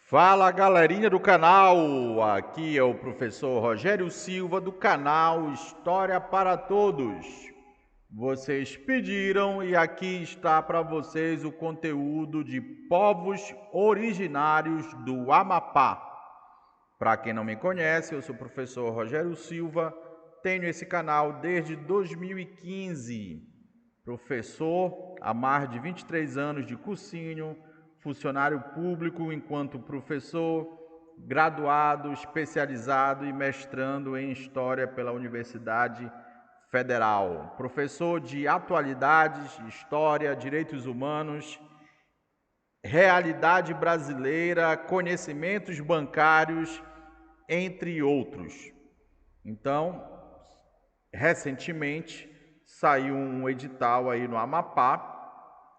Fala galerinha do canal, aqui é o professor Rogério Silva do canal História para Todos. Vocês pediram e aqui está para vocês o conteúdo de povos originários do Amapá. Para quem não me conhece, eu sou o professor Rogério Silva, tenho esse canal desde 2015. Professor há mais de 23 anos de cursinho, funcionário público enquanto professor, graduado, especializado e mestrando em História pela Universidade Federal. Professor de atualidades, História, Direitos Humanos, Realidade Brasileira, Conhecimentos Bancários, entre outros. Então, recentemente, saiu um edital aí no Amapá,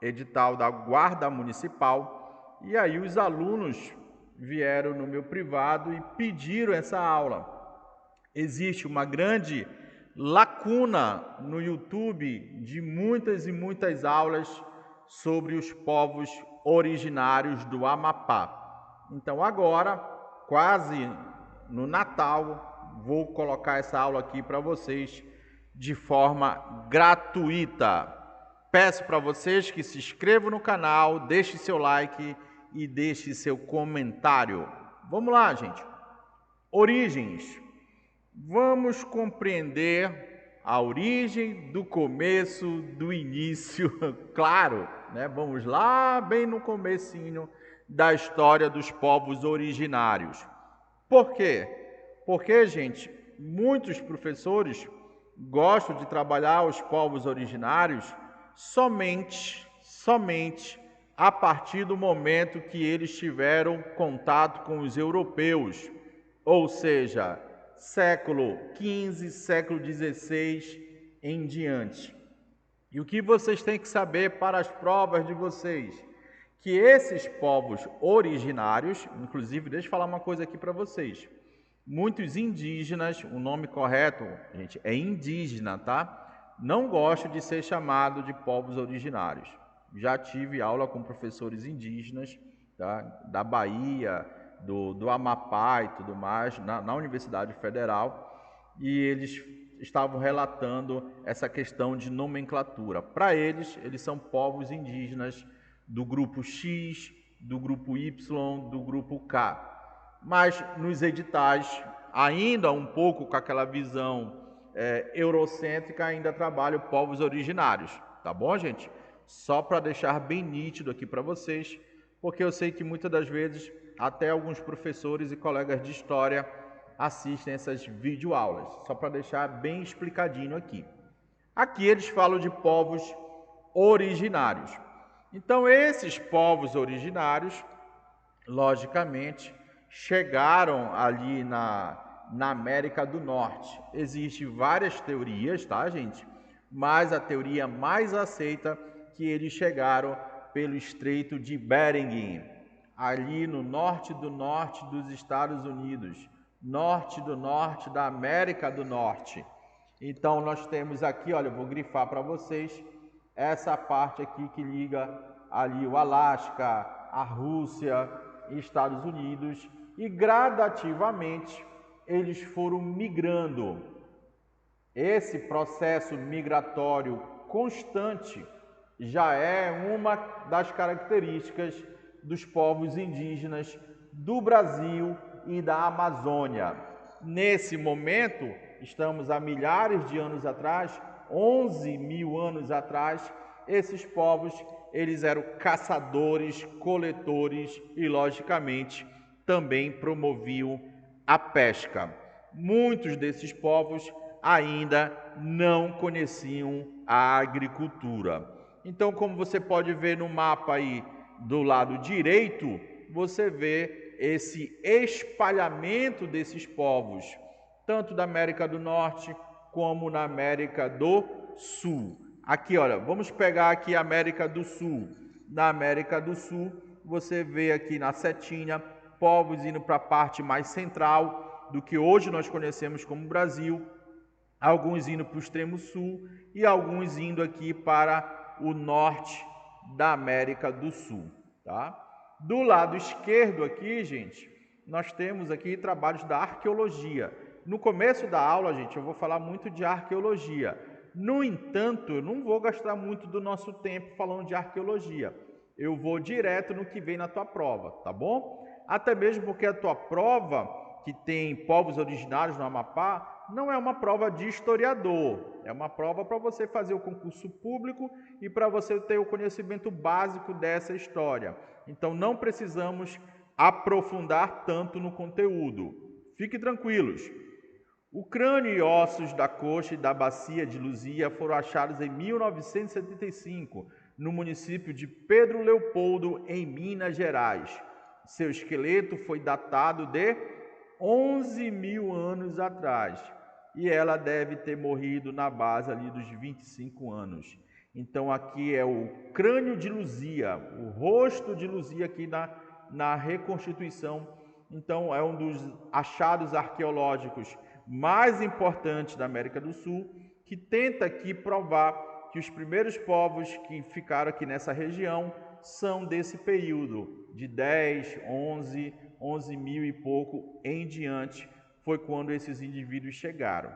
edital da Guarda Municipal, e aí os alunos vieram no meu privado e pediram essa aula. Existe uma grande lacuna no YouTube de muitas e muitas aulas sobre os povos originários do Amapá. Então agora, quase no Natal, vou colocar essa aula aqui para vocês de forma gratuita. Peço para vocês que se inscrevam no canal, deixe seu like e deixe seu comentário. Vamos lá, gente. Origens. Vamos compreender a origem do começo, do início, claro, né? Vamos lá bem no comecinho da história dos povos originários. Por quê? Porque, gente, muitos professores gostam de trabalhar os povos originários somente a partir do momento que eles tiveram contato com os europeus, ou seja, século XV, século XVI em diante. E o que vocês têm que saber para as provas de vocês? Que esses povos originários, inclusive, deixa eu falar uma coisa aqui para vocês. Muitos indígenas, o nome correto, gente, é indígena, tá? Não gosto de ser chamado de povos originários. Já tive aula com professores indígenas, tá? Da Bahia, do Amapá e tudo mais, na Universidade Federal, e eles estavam relatando essa questão de nomenclatura. Para eles são povos indígenas do grupo X, do grupo Y, do grupo K. Mas nos editais, ainda um pouco com aquela visão eurocêntrica, ainda trabalho povos originários, tá bom, gente? Só para deixar bem nítido aqui para vocês, porque eu sei que muitas das vezes até alguns professores e colegas de história assistem essas videoaulas, só para deixar bem explicadinho aqui. Aqui eles falam de povos originários. Então esses povos originários, logicamente, chegaram ali na América do Norte. Existem várias teorias, tá, gente? Mas a teoria mais aceita é que eles chegaram pelo Estreito de Bering, ali no norte dos Estados Unidos, norte do norte da América do Norte. Então nós temos aqui, olha, eu vou grifar para vocês, essa parte aqui que liga ali o Alasca, a Rússia e Estados Unidos, e gradativamente eles foram migrando. Esse processo migratório constante já é uma das características dos povos indígenas do Brasil e da Amazônia. Nesse momento, estamos há milhares de anos atrás, 11 mil anos atrás, esses povos eles eram caçadores, coletores e, logicamente, também promoviam a pesca. Muitos desses povos ainda não conheciam a agricultura. Então, como você pode ver no mapa aí do lado direito, você vê esse espalhamento desses povos, tanto da América do Norte como na América do Sul. Aqui, olha, vamos pegar aqui a América do Sul. Na América do Sul, você vê aqui na setinha povos indo para a parte mais central do que hoje nós conhecemos como Brasil, alguns indo para o extremo sul e alguns indo aqui para o norte da América do Sul, tá? Do lado esquerdo aqui, gente, nós temos aqui trabalhos da arqueologia. No começo da aula, gente, eu vou falar muito de arqueologia. No entanto, eu não vou gastar muito do nosso tempo falando de arqueologia. Eu vou direto no que vem na tua prova, tá bom? Até mesmo porque a tua prova, que tem povos originários no Amapá, não é uma prova de historiador. É uma prova para você fazer o concurso público e para você ter o conhecimento básico dessa história. Então, não precisamos aprofundar tanto no conteúdo. Fiquem tranquilos. O crânio e ossos da coxa e da bacia de Luzia foram achados em 1975, no município de Pedro Leopoldo, em Minas Gerais. Seu esqueleto foi datado de 11.000 anos atrás e ela deve ter morrido na base ali dos 25 anos. Então aqui é o crânio de Luzia, o rosto de Luzia aqui na reconstituição. Então é um dos achados arqueológicos mais importantes da América do Sul, que tenta aqui provar que os primeiros povos que ficaram aqui nessa região são desse período, de 10, 11 mil e pouco em diante, foi quando esses indivíduos chegaram.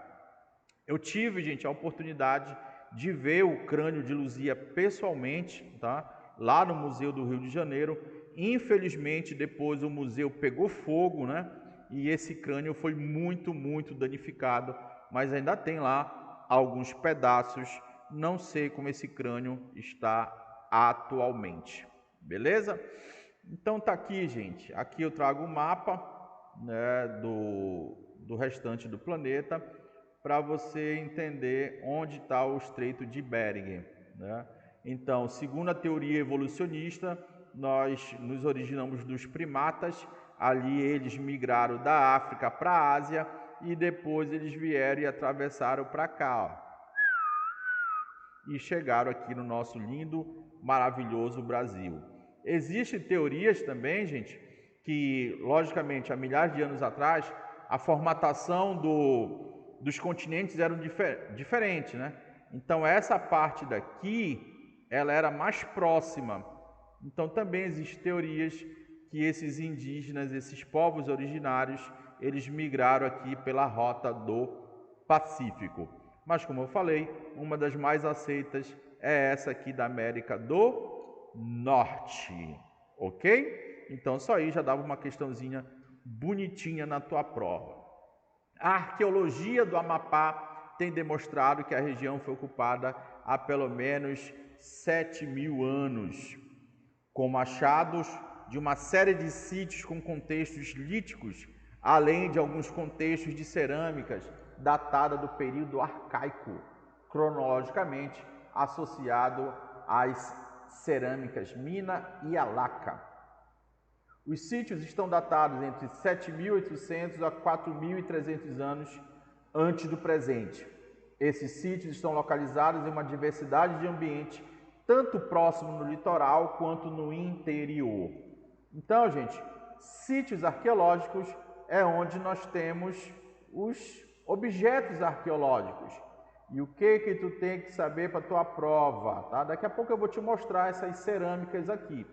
Eu tive, gente, a oportunidade de ver o crânio de Luzia pessoalmente, tá? Lá no Museu do Rio de Janeiro. Infelizmente, depois o museu pegou fogo, né? E esse crânio foi muito danificado, mas ainda tem lá alguns pedaços. Não sei como esse crânio está atualmente, beleza? Então tá aqui, gente. Aqui eu trago o mapa, né, do restante do planeta para você entender onde está o Estreito de Bering, né? Então, segundo a teoria evolucionista, nós nos originamos dos primatas. Ali eles migraram da África para a Ásia e depois eles vieram e atravessaram para cá, ó, e chegaram aqui no nosso lindo, maravilhoso Brasil. Existem teorias também, gente, que logicamente há milhares de anos atrás a formatação dos continentes era diferente, né? Então essa parte daqui ela era mais próxima. Então também existem teorias que esses indígenas, esses povos originários, eles migraram aqui pela rota do Pacífico. Mas como eu falei, uma das mais aceitas é essa aqui da América do Norte, ok? Então só aí já dava uma questãozinha bonitinha na tua prova. A arqueologia do Amapá tem demonstrado que a região foi ocupada há pelo menos 7.000 anos, com achados de uma série de sítios com contextos líticos, além de alguns contextos de cerâmicas datada do período arcaico, cronologicamente associado às cerâmicas Mina e Alaca. Os sítios estão datados entre 7.800 a 4.300 anos antes do presente. Esses sítios estão localizados em uma diversidade de ambiente, tanto próximo no litoral quanto no interior. Então, gente, sítios arqueológicos é onde nós temos os objetos arqueológicos. E o que tu tem que saber para a tua prova, tá? Daqui a pouco eu vou te mostrar essas cerâmicas aqui.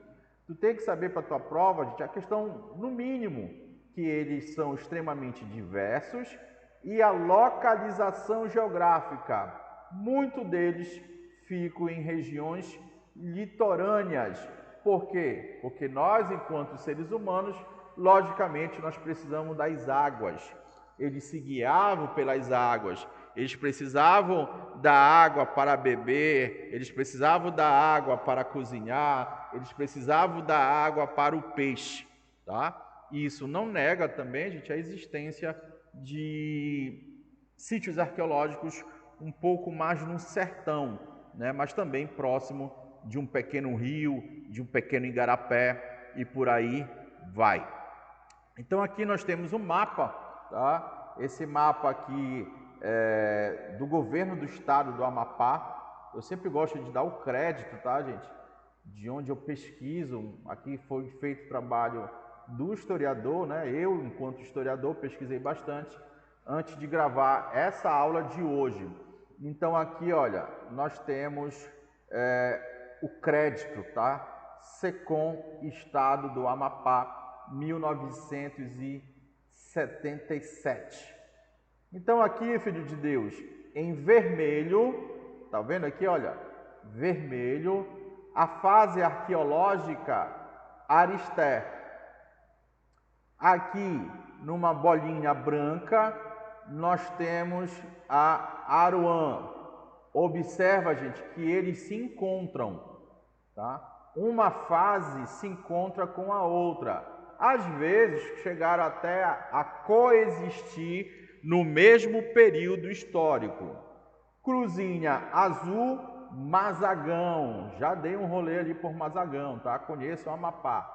Tu tem que saber para a tua prova, gente, a questão, no mínimo, que eles são extremamente diversos e a localização geográfica. Muito deles ficam em regiões litorâneas. Por quê? Porque nós, enquanto seres humanos, logicamente, nós precisamos das águas. Eles se guiavam pelas águas. Eles precisavam da água para beber, eles precisavam da água para cozinhar, eles precisavam da água para o peixe, tá? E isso não nega também, gente, a existência de sítios arqueológicos um pouco mais no sertão, né? Mas também próximo de um pequeno rio, de um pequeno igarapé e por aí vai. Então aqui nós temos um mapa, tá? Esse mapa aqui do governo do estado do Amapá. Eu sempre gosto de dar o crédito, tá, gente? De onde eu pesquiso. Aqui foi feito o trabalho do historiador, né? Eu, enquanto historiador, pesquisei bastante antes de gravar essa aula de hoje. Então aqui, olha, nós temos o crédito, tá? SECOM, Estado do Amapá, 1977. Então aqui, filho de Deus, em vermelho, tá vendo aqui, olha, vermelho, a fase arqueológica Aristé. Aqui, numa bolinha branca, nós temos a Aruan. Observa, gente, que eles se encontram, tá? Uma fase se encontra com a outra. Às vezes, chegaram até a coexistir no mesmo período histórico. Cruzinha Azul, Mazagão. Já dei um rolê ali por Mazagão, tá? Conheço o Amapá.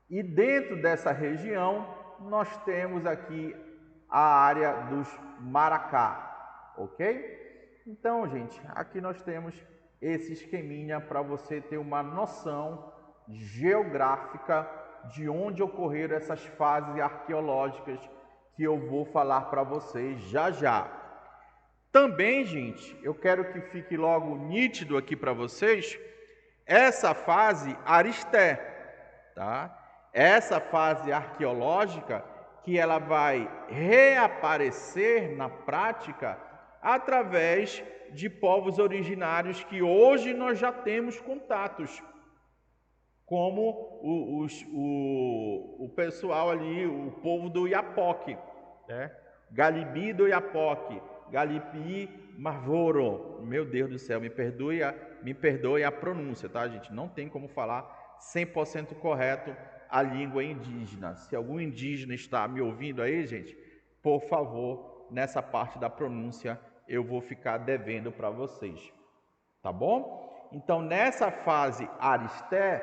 E dentro dessa região, nós temos aqui a área dos Maracá, ok? Então, gente, aqui nós temos esse esqueminha para você ter uma noção geográfica de onde ocorreram essas fases arqueológicas que eu vou falar para vocês já já. Também, gente, eu quero que fique logo nítido aqui para vocês essa fase Aristé, tá? Essa fase arqueológica que ela vai reaparecer na prática através de povos originários que hoje nós já temos contatos, como o pessoal ali, o povo do Iapoque, né? Galibi do Iapoque, Galipi Marvoro. Meu Deus do céu, me perdoe a pronúncia, tá, gente? Não tem como falar 100% correto a língua indígena. Se algum indígena está me ouvindo aí, gente, por favor, nessa parte da pronúncia eu vou ficar devendo para vocês, tá bom? Então, nessa fase Aristé,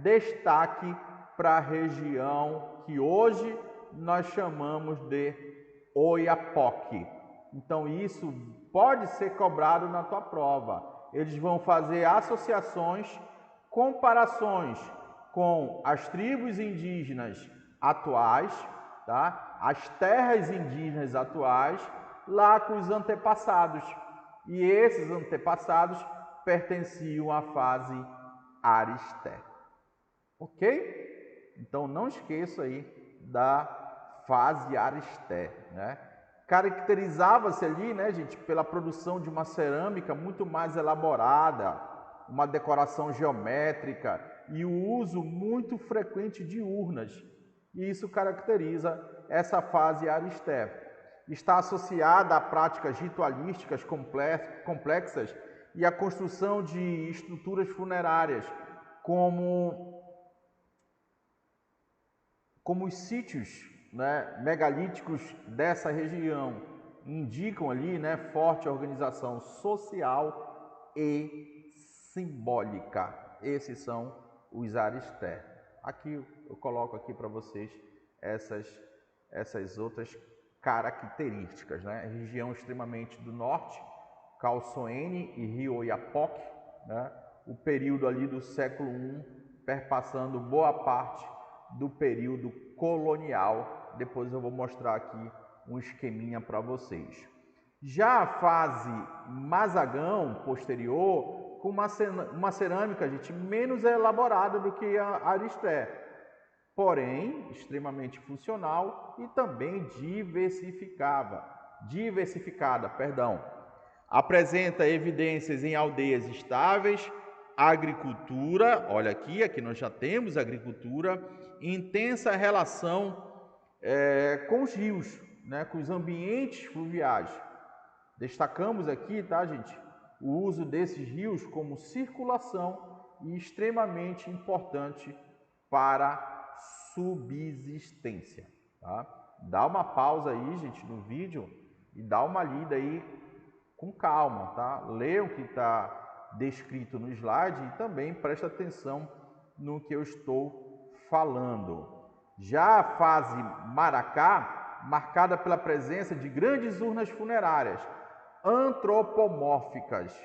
destaque para a região que hoje nós chamamos de Oiapoque. Então, isso pode ser cobrado na tua prova. Eles vão fazer associações, comparações com as tribos indígenas atuais, tá? As terras indígenas atuais, lá com os antepassados. E esses antepassados pertenciam à fase Aristé. Ok? Então não esqueça aí da fase Aristé, né? Caracterizava-se ali, né, gente, pela produção de uma cerâmica muito mais elaborada, uma decoração geométrica e o uso muito frequente de urnas. E isso caracteriza essa fase Aristé. Está associada a práticas ritualísticas complexas e a construção de estruturas funerárias, como os sítios, né, megalíticos dessa região. Indicam ali, né, forte organização social e simbólica. Esses são os Aristé. Aqui eu coloco aqui para vocês essas outras características, né? Região extremamente do norte, Calçoene e Rio Oiapoque, né? O período ali do século I, perpassando boa parte do período colonial. Depois eu vou mostrar aqui um esqueminha para vocês. Já a fase Mazagão posterior, com uma cerâmica, gente, menos elaborada do que a Aristé, porém extremamente funcional e também diversificada, apresenta evidências em aldeias estáveis, agricultura, olha aqui nós já temos agricultura, intensa relação com os rios, né, com os ambientes fluviais. Destacamos aqui, tá, gente, o uso desses rios como circulação e extremamente importante para subsistência, tá? Dá uma pausa aí, gente, no vídeo e dá uma lida aí com calma, tá? Lê o que está descrito no slide e também presta atenção no que eu estou falando. Já a fase Maracá, marcada pela presença de grandes urnas funerárias antropomórficas.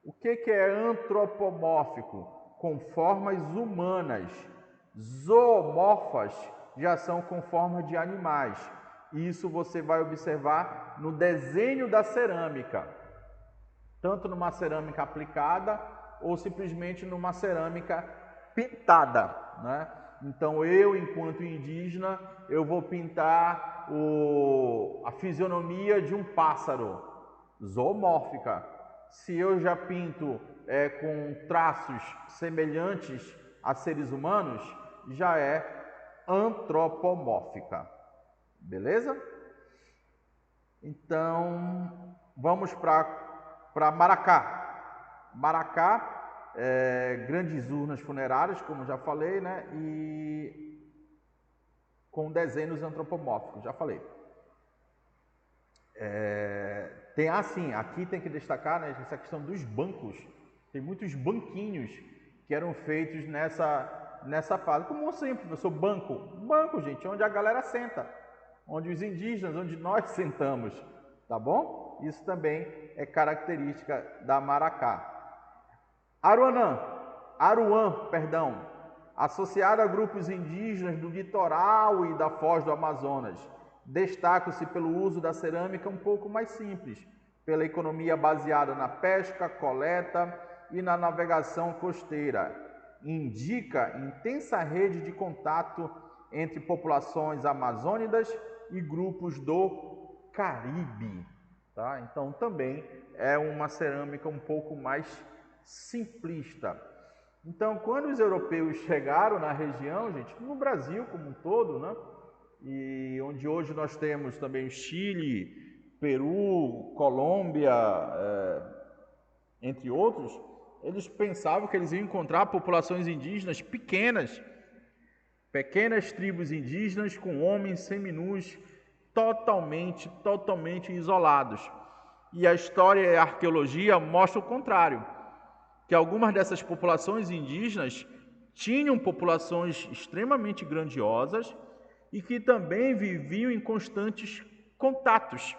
O que é antropomórfico? Com formas humanas. Zoomorfas já são com forma de animais. Isso você vai observar no desenho da cerâmica, tanto numa cerâmica aplicada ou simplesmente numa cerâmica pintada, né? Então eu, enquanto indígena, eu vou pintar a fisionomia de um pássaro, zoomórfica. Se eu já pinto com traços semelhantes a seres humanos, já é antropomórfica. Beleza? Então, vamos para Maracá. Maracá, grandes urnas funerárias, como já falei, né? E com desenhos antropomórficos, já falei. Tem assim, aqui tem que destacar, né, essa questão dos bancos. Tem muitos banquinhos que eram feitos nessa fase. Como sempre, professor, banco, gente, onde a galera senta, onde os indígenas, onde nós sentamos, tá bom? Isso também é característica da Maracá. Aruan, associado a grupos indígenas do litoral e da foz do Amazonas. Destaca-se pelo uso da cerâmica um pouco mais simples, pela economia baseada na pesca, coleta e na navegação costeira. Indica intensa rede de contato entre populações amazônicas e grupos do Caribe. Tá? Então também é uma cerâmica um pouco mais simplista. Então, quando os europeus chegaram na região, gente, no Brasil como um todo, né? E onde hoje nós temos também Chile, Peru, Colômbia, entre outros, eles pensavam que eles iam encontrar populações indígenas pequenas tribos indígenas com homens seminus totalmente isolados. E a história e a arqueologia mostram o contrário, que algumas dessas populações indígenas tinham populações extremamente grandiosas e que também viviam em constantes contatos,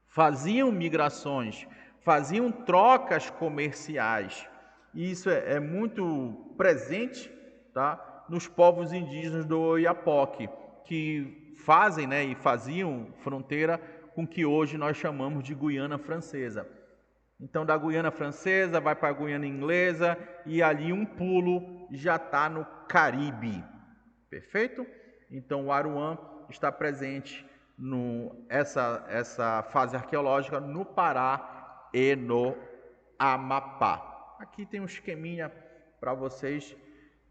faziam migrações, faziam trocas comerciais. E isso é muito presente, tá, nos povos indígenas do Oiapoque, que fazem, né, e faziam fronteira com o que hoje nós chamamos de Guiana Francesa. Então, da Guiana Francesa vai para a Guiana Inglesa e ali um pulo já está no Caribe. Perfeito? Então, o Aruan está presente essa fase arqueológica no Pará e no Amapá. Aqui tem um esqueminha para vocês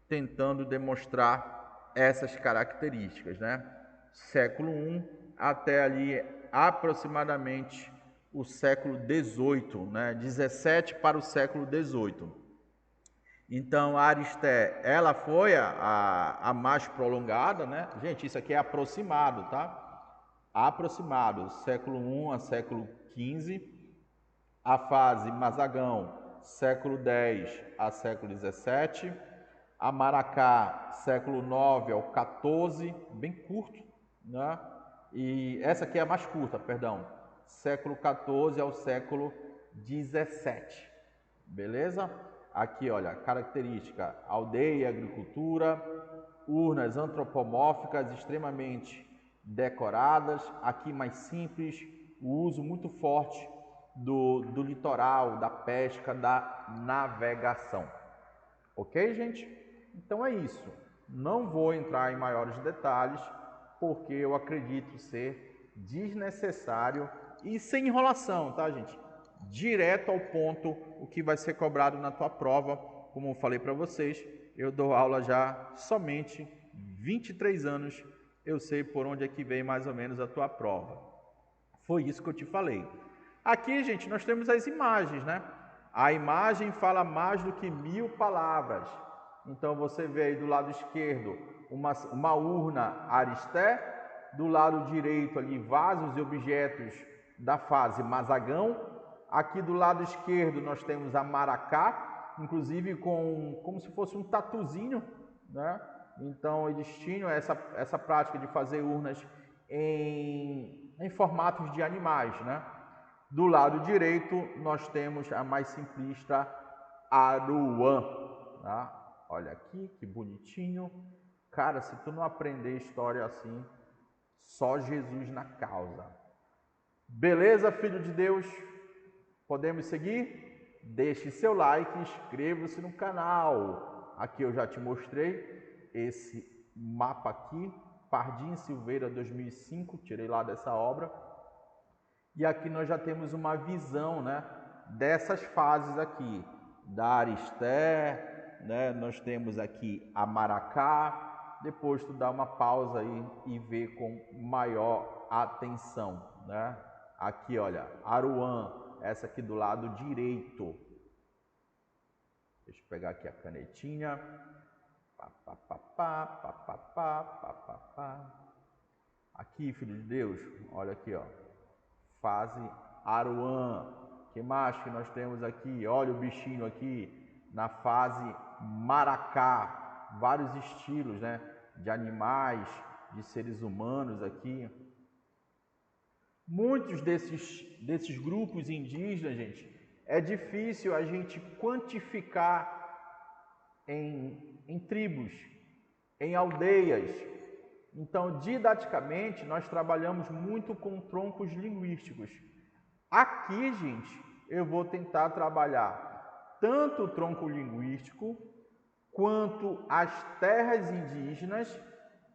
tentando demonstrar essas características, né? Século I até ali aproximadamente o século XVIII, né? 17 para o século XVIII. Então, a Aristé, ela foi a mais prolongada, né? Gente, isso aqui é aproximado, tá? Aproximado, século I a século XV. A fase Mazagão, século X a século XVII. A Maracá, século IX ao XIV, bem curto, né? E essa aqui é a mais curta, perdão, século XIV ao século XVII, beleza? Aqui, olha, característica, aldeia e agricultura, urnas antropomórficas extremamente decoradas, aqui mais simples, o uso muito forte do litoral, da pesca, da navegação. Ok, gente? Então é isso. Não vou entrar em maiores detalhes, porque eu acredito ser desnecessário e sem enrolação, tá, gente? Direto ao ponto, o que vai ser cobrado na tua prova. Como eu falei para vocês, eu dou aula já somente 23 anos, eu sei por onde é que vem mais ou menos a tua prova. Foi isso que eu te falei. Aqui, gente, nós temos as imagens, né? A imagem fala mais do que 1000 palavras. Então, você vê aí do lado esquerdo uma urna Aristé, do lado direito ali vasos e objetos da fase Mazagão. Aqui do lado esquerdo nós temos a Maracá, inclusive como se fosse um tatuzinho, né? Então, eles tinham essa prática de fazer urnas em formatos de animais, né? Do lado direito, nós temos a mais simplista Aruan, tá? Olha aqui, que bonitinho. Cara, se tu não aprender história assim, só Jesus na causa. Beleza, filho de Deus? Podemos seguir? Deixe seu like, inscreva-se no canal. Aqui eu já te mostrei esse mapa aqui, Pardim Silveira 2005, tirei lá dessa obra. E aqui nós já temos uma visão, né, dessas fases aqui, da Aristé, né, nós temos aqui a Maracá. Depois tu dá uma pausa aí e vê com maior atenção, né? Aqui, olha, Aruã, essa aqui do lado direito. Deixa eu pegar aqui a canetinha. Aqui, filho de Deus, olha aqui, ó. Fase Aruã. Que mais que nós temos aqui? Olha o bichinho aqui na fase Maracá. Vários estilos, né? De animais, de seres humanos aqui. Muitos desses grupos indígenas, gente, é difícil a gente quantificar em tribos, em aldeias. Então, didaticamente, nós trabalhamos muito com troncos linguísticos. Aqui, gente, eu vou tentar trabalhar tanto o tronco linguístico quanto as terras indígenas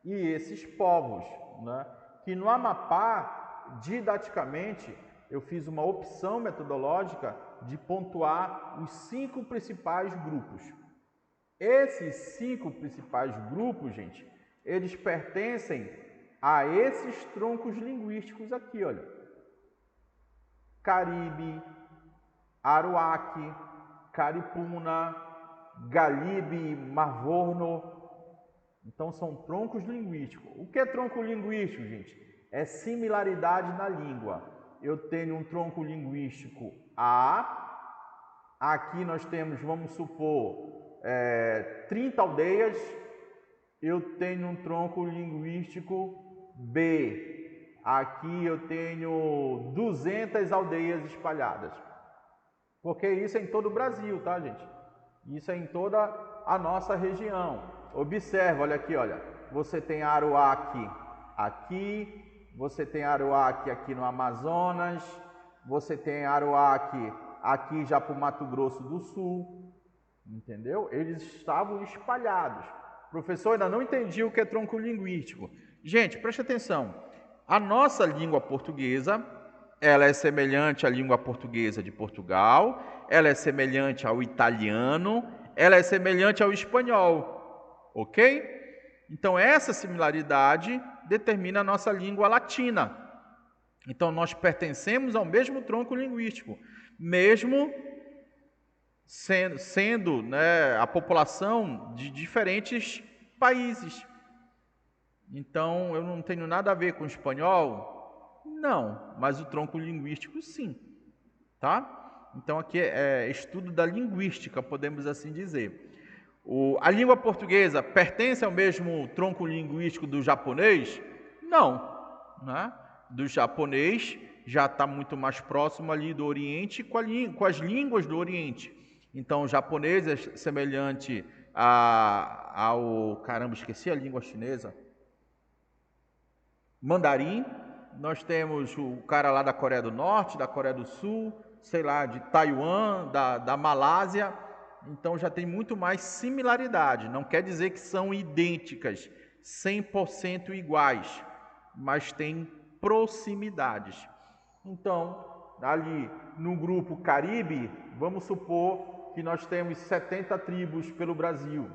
e esses povos, né? Que no Amapá, didaticamente, eu fiz uma opção metodológica de pontuar os 5 principais grupos. Esses 5 principais grupos, gente, eles pertencem a esses troncos linguísticos aqui, olha. Caribe, Aruaque, Caripuna, Galibe, Marvorno. Então são troncos linguísticos. O que é tronco linguístico, gente? É similaridade na língua. Eu tenho um tronco linguístico A. Aqui nós temos, vamos supor, 30 aldeias. Eu tenho um tronco linguístico B. Aqui eu tenho 200 aldeias espalhadas. Porque isso é em todo o Brasil, tá, gente? Isso é em toda a nossa região. Observa, olha aqui, olha. Você tem Aruaque aqui, você tem Aruaque aqui no Amazonas, você tem Aruaque aqui já para o Mato Grosso do Sul, entendeu? Eles estavam espalhados. Professor, ainda não entendi o que é tronco linguístico. Gente, preste atenção. A nossa língua portuguesa, ela é semelhante à língua portuguesa de Portugal, ela é semelhante ao italiano, ela é semelhante ao espanhol, ok? Então, essa similaridade determina a nossa língua latina. Então, nós pertencemos ao mesmo tronco linguístico, mesmo sendo né, a população de diferentes países. Então, eu não tenho nada a ver com o espanhol? Não, mas o tronco linguístico sim, tá? Então, aqui é estudo da linguística, podemos assim dizer. A língua portuguesa pertence ao mesmo tronco linguístico do japonês? Não, né? Do japonês já está muito mais próximo ali do Oriente com as línguas do Oriente. Então, o japonês é semelhante ao... Caramba, esqueci a língua chinesa. Mandarim. Nós temos o cara lá da Coreia do Norte, da Coreia do Sul, sei lá, de Taiwan, da Malásia. Então, já tem muito mais similaridade. Não quer dizer que são idênticas, 100% iguais, mas tem proximidades. Então, ali no grupo Caribe, vamos supor que nós temos 70 tribos pelo Brasil.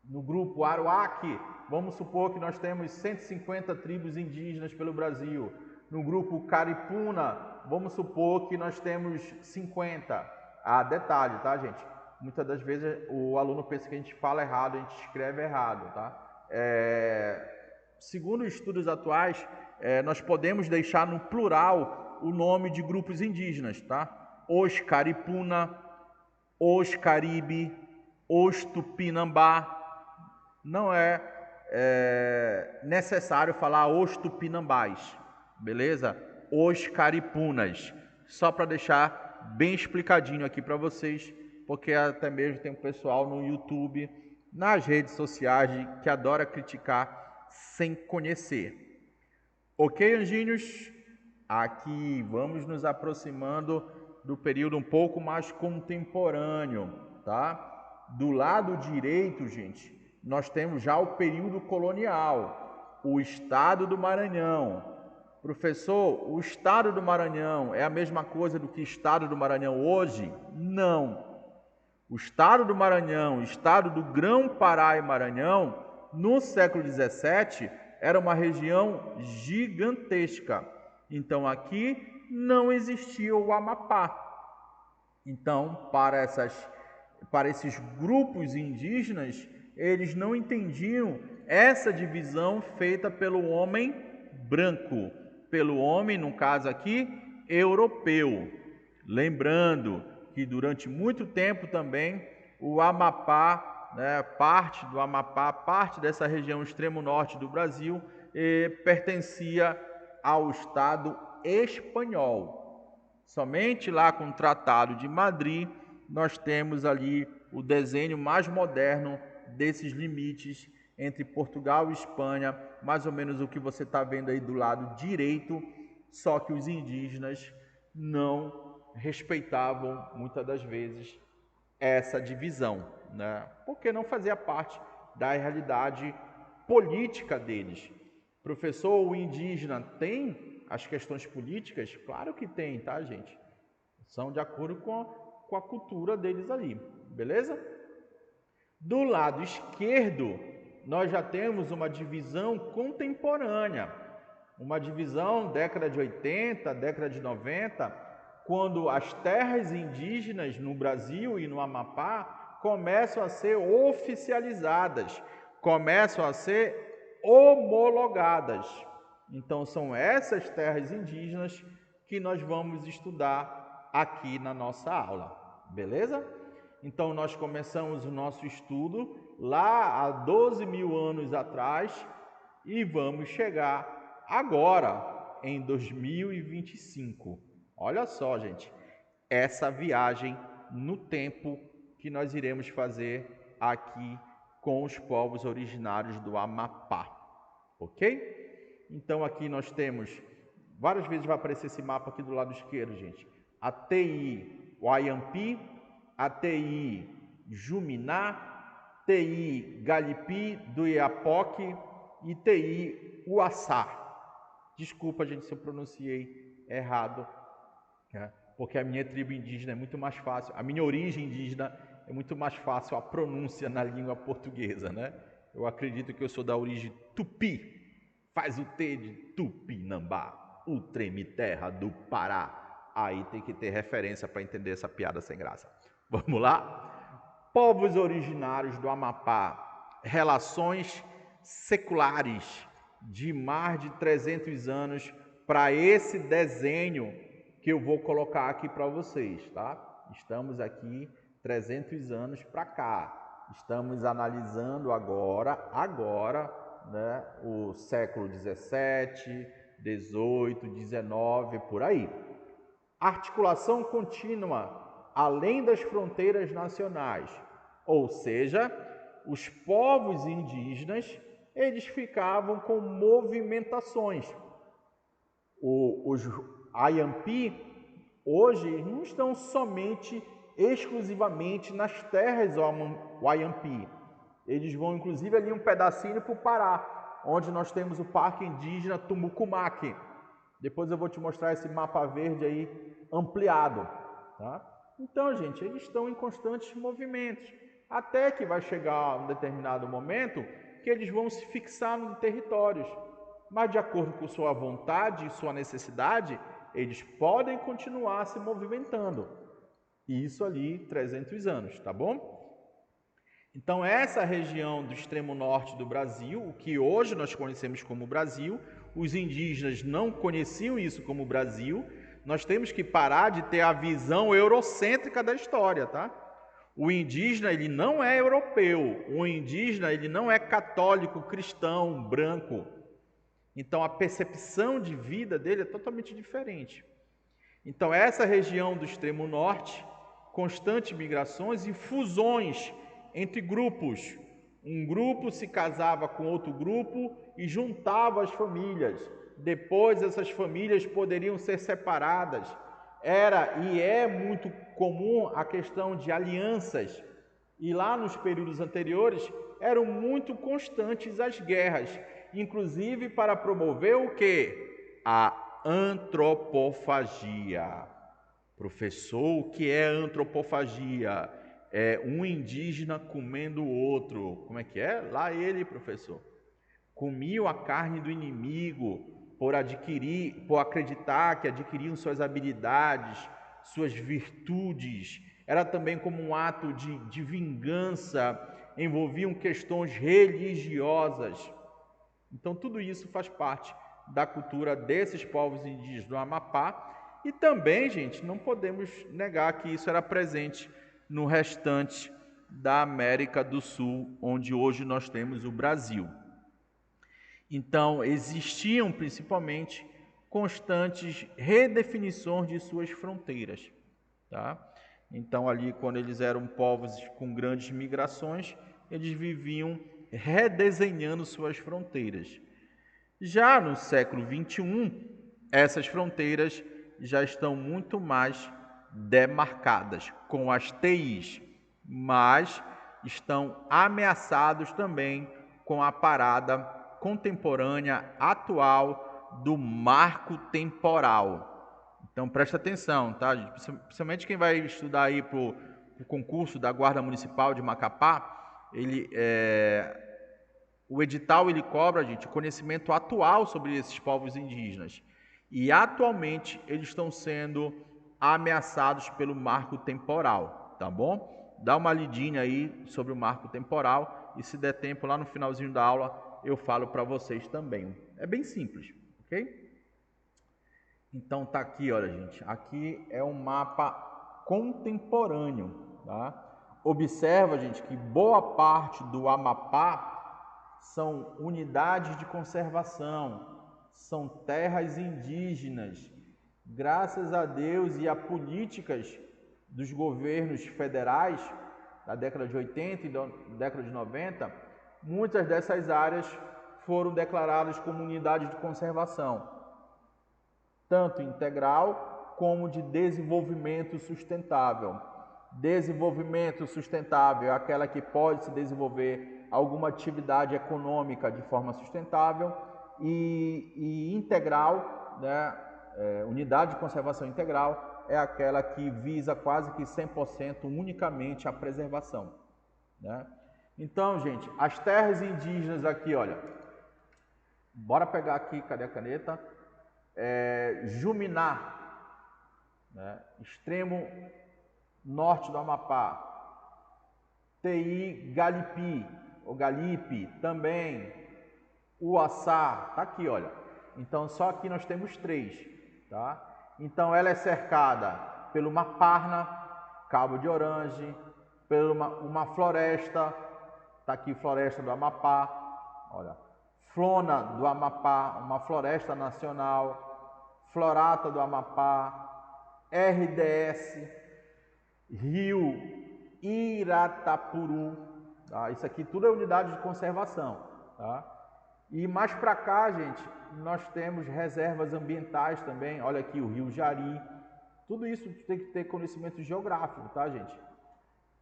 No grupo Aruaque, vamos supor que nós temos 150 tribos indígenas pelo Brasil. No grupo Caripuna, vamos supor que nós temos 50. Detalhe, tá, gente? Muitas das vezes o aluno pensa que a gente fala errado, a gente escreve errado, tá? Segundo estudos atuais, nós podemos deixar no plural o nome de grupos indígenas, tá? Os Caripuna, os Caribe, os Tupinambá. Não é necessário falar os Tupinambás, beleza? Os Caripunas, só para deixar bem explicadinho aqui para vocês, porque até mesmo tem um pessoal no YouTube, nas redes sociais, que adora criticar sem conhecer. Ok, anjinhos? Aqui vamos nos aproximando do período um pouco mais contemporâneo, tá? do lado direito, gente, nós temos já o período colonial, o Estado do Maranhão. Professor, o Estado do Maranhão é a mesma coisa do que o Estado do Maranhão hoje? Não. O Estado do Maranhão, o Estado do Grão-Pará e Maranhão, no século XVII, era uma região gigantesca. Então, aqui não existia o Amapá. Então, para esses grupos indígenas, eles não entendiam essa divisão feita pelo homem branco, pelo homem, no caso aqui, europeu. Lembrando que durante muito tempo também o Amapá, parte do Amapá, parte dessa região extremo norte do Brasil, pertencia ao Estado espanhol. Somente lá com o Tratado de Madrid nós temos ali o desenho mais moderno desses limites entre Portugal e Espanha, mais ou menos o que você está vendo aí do lado direito, só que os indígenas não respeitavam muitas das vezes essa divisão, né? Porque não fazia parte da realidade política deles. Professor, o indígena tem as questões políticas? Claro que tem, tá, gente? São de acordo com a cultura deles ali, beleza? Do lado esquerdo, nós já temos uma divisão contemporânea, uma divisão década de 80, década de 90, quando as terras indígenas no Brasil e no Amapá começam a ser oficializadas, começam a ser homologadas. Então, são essas terras indígenas que nós vamos estudar aqui na nossa aula, beleza? Então, nós começamos o nosso estudo lá há 12 mil anos atrás e vamos chegar agora, em 2025. Olha só, gente, essa viagem no tempo que nós iremos fazer aqui com os povos originários do Amapá, ok? Então, aqui nós temos, várias vezes vai aparecer esse mapa aqui do lado esquerdo, gente. A TI Wayampi, a TI Juminá, TI Galipi do Iapoque e TI Uaçá. Desculpa, gente, se eu pronunciei errado, né? Porque a minha tribo indígena é muito mais fácil, a minha origem indígena é muito mais fácil a pronúncia na língua portuguesa, né? Eu acredito que eu sou da origem tupi, faz o T de Tupinambá, o treme terra do Pará. Aí tem que ter referência para entender essa piada sem graça. Vamos lá? Povos originários do Amapá, relações seculares de mais de 300 anos para esse desenho que eu vou colocar aqui para vocês, tá? Estamos aqui 300 anos para cá. Estamos analisando agora, né, o século 17, 18, 19, por aí. Articulação contínua além das fronteiras nacionais, ou seja, os povos indígenas, eles ficavam com movimentações. Os Ayampi hoje não estão somente exclusivamente nas terras Wayampi. Eles vão inclusive ali um pedacinho para o Pará, onde nós temos o Parque Indígena Tumucumaque. Depois eu vou te mostrar esse mapa verde aí ampliado, tá? Então, gente, eles estão em constantes movimentos, até que vai chegar um determinado momento que eles vão se fixar nos territórios. Mas de acordo com sua vontade e sua necessidade, eles podem continuar se movimentando. Isso ali 300 anos, tá bom? Então, essa região do extremo norte do Brasil, o que hoje nós conhecemos como Brasil, os indígenas não conheciam isso como Brasil. Nós temos que parar de ter a visão eurocêntrica da história, tá? O indígena, ele não é europeu. O indígena, ele não é católico, cristão, branco. Então, a percepção de vida dele é totalmente diferente. Então, essa região do extremo norte, constantes migrações e fusões entre grupos. Um grupo se casava com outro grupo e juntava as famílias. Depois, essas famílias poderiam ser separadas. Era e é muito comum a questão de alianças E lá nos períodos anteriores eram muito constantes as guerras, inclusive para promover o quê? A antropofagia. Professor, o que é antropofagia? É um indígena comendo o outro. Como é que é? Lá ele, professor. Comiam a carne do inimigo por acreditar que adquiriam suas habilidades, suas virtudes. Era também como um ato de vingança, envolviam questões religiosas. Então, tudo isso faz parte da cultura desses povos indígenas do Amapá. E também, gente, não podemos negar que isso era presente no restante da América do Sul, onde hoje nós temos o Brasil. Então, existiam principalmente constantes redefinições de suas fronteiras, tá? Então, ali, quando eles eram povos com grandes migrações, eles viviam redesenhando suas fronteiras. Já no século XXI, essas fronteiras já estão muito mais demarcadas com as TIs, mas estão ameaçados também com a parada contemporânea atual do marco temporal. Então presta atenção, tá? Principalmente quem vai estudar aí para o concurso da Guarda Municipal de Macapá, o edital ele cobra, gente, conhecimento atual sobre esses povos indígenas. E atualmente eles estão sendo ameaçados pelo marco temporal, tá bom? Dá uma lidinha aí sobre o marco temporal e se der tempo lá no finalzinho da aula eu falo para vocês também. É bem simples, ok? Então tá aqui, olha gente, aqui é um mapa contemporâneo, tá? Observa, gente, que boa parte do Amapá são unidades de conservação, são terras indígenas. Graças a Deus e a políticas dos governos federais da década de 80 e da década de 90, muitas dessas áreas foram declaradas como unidades de conservação, tanto integral como de desenvolvimento sustentável. Desenvolvimento sustentável é aquela que pode se desenvolver alguma atividade econômica de forma sustentável e integral, né? Unidade de conservação integral é aquela que visa quase que 100% unicamente a preservação, né? Então, gente, as terras indígenas aqui, olha, bora pegar aqui, cadê a caneta? Juminá, né? Extremo norte do Amapá. TI Galipi, ou Galipe, também. Uaçá, tá aqui, olha. Então, só aqui nós temos 3, tá? Então, ela é cercada pelo Maparna, Cabo de Orange, por uma floresta, tá aqui, floresta do Amapá, olha. Flona do Amapá, uma floresta nacional, Florata do Amapá, RDS, Rio Iratapuru, tá? Isso aqui tudo é unidade de conservação, tá? E mais para cá, gente, nós temos reservas ambientais também, olha aqui o Rio Jari, tudo isso tem que ter conhecimento geográfico, tá, gente?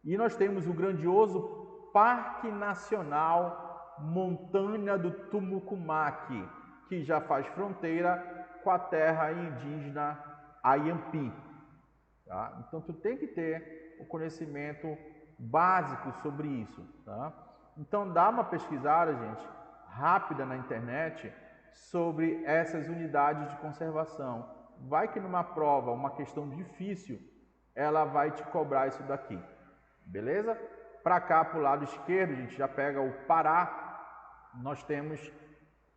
E nós temos o grandioso Parque Nacional Montanha do Tumucumaque, que já faz fronteira com a terra indígena Ayampi, tá? Então tu tem que ter o conhecimento básico sobre isso, tá? Então dá uma pesquisada, gente, rápida na internet sobre essas unidades de conservação. Vai que numa prova, uma questão difícil, ela vai te cobrar isso daqui, beleza? Para cá, para o lado esquerdo, a gente já pega o Pará, nós temos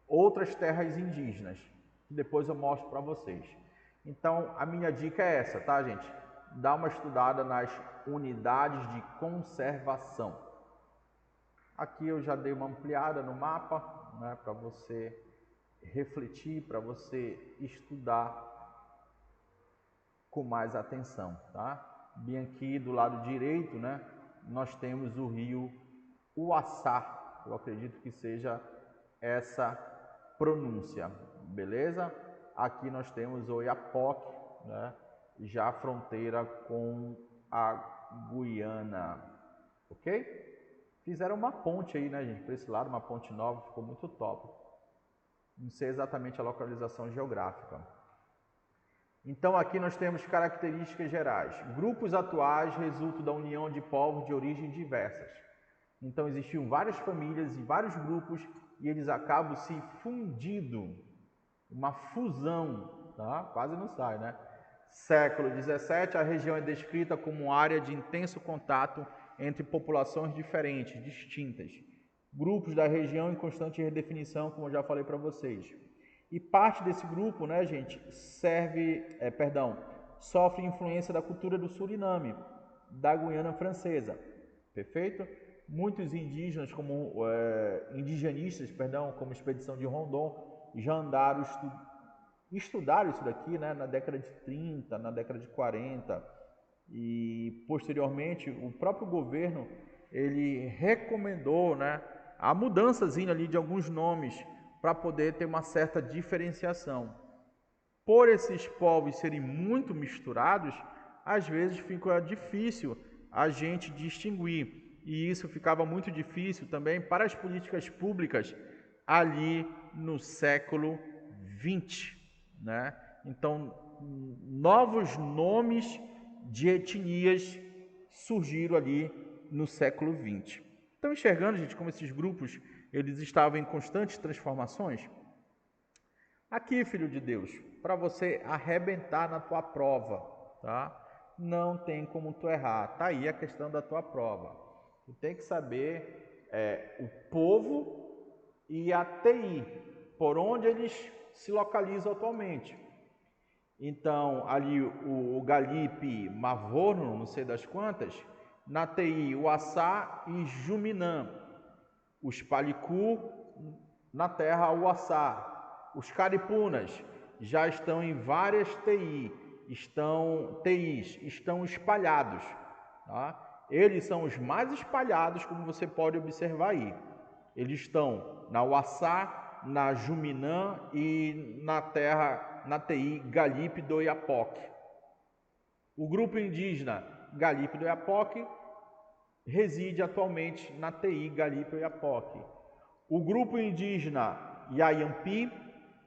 outras terras indígenas, que depois eu mostro para vocês. Então, a minha dica é essa, tá, gente? Dá uma estudada nas unidades de conservação. Aqui eu já dei uma ampliada no mapa, né, para você refletir, para você estudar com mais atenção, tá? Bem aqui do lado direito, né, nós temos o rio Uaçá. Eu acredito que seja essa pronúncia, beleza? Aqui nós temos o Oiapoque, né, já fronteira com a Guiana, ok? Fizeram uma ponte aí, né, gente, para esse lado, uma ponte nova, ficou muito top. Não sei exatamente a localização geográfica. Então aqui nós temos características gerais. Grupos atuais resultam da união de povos de origens diversas. Então existiam várias famílias e vários grupos e eles acabam se fundindo. Uma fusão, tá? Quase não sai, né? Século XVII, a região é descrita como área de intenso contato entre populações diferentes, distintas. Grupos da região em constante redefinição, como eu já falei para vocês. E parte desse grupo, né, gente, sofre influência da cultura do Suriname, da Guiana Francesa, perfeito? Muitos indígenas, como Expedição de Rondon, já andaram, estudaram isso daqui, né, na década de 30, na década de 40, e posteriormente o próprio governo ele recomendou, né, a mudançazinha ali de alguns nomes para poder ter uma certa diferenciação. Por esses povos serem muito misturados, às vezes fica difícil a gente distinguir. E isso ficava muito difícil também para as políticas públicas ali no século XX, né? Então, novos nomes de etnias surgiram ali no século XX. Estão enxergando, gente, como esses grupos eles estavam em constantes transformações? Aqui, filho de Deus, para você arrebentar na tua prova, tá? Não tem como tu errar. Tá aí a questão da tua prova. Tu tem que saber o povo e a TI, por onde eles se localizam atualmente. Então, ali o Galipe, Mavoro, não sei das quantas, na TI, o Assá e Juminã, os Palicu, na terra, o Assá. Os caripunas já estão em várias TIs, estão espalhados. Tá? Eles são os mais espalhados, como você pode observar aí. Eles estão na Uaçá, na Juminã e na terra, na TI Galipe do Iapoque. O grupo indígena Galipe do Iapoque reside atualmente na TI Galipe do Iapoque. O grupo indígena Yayampi,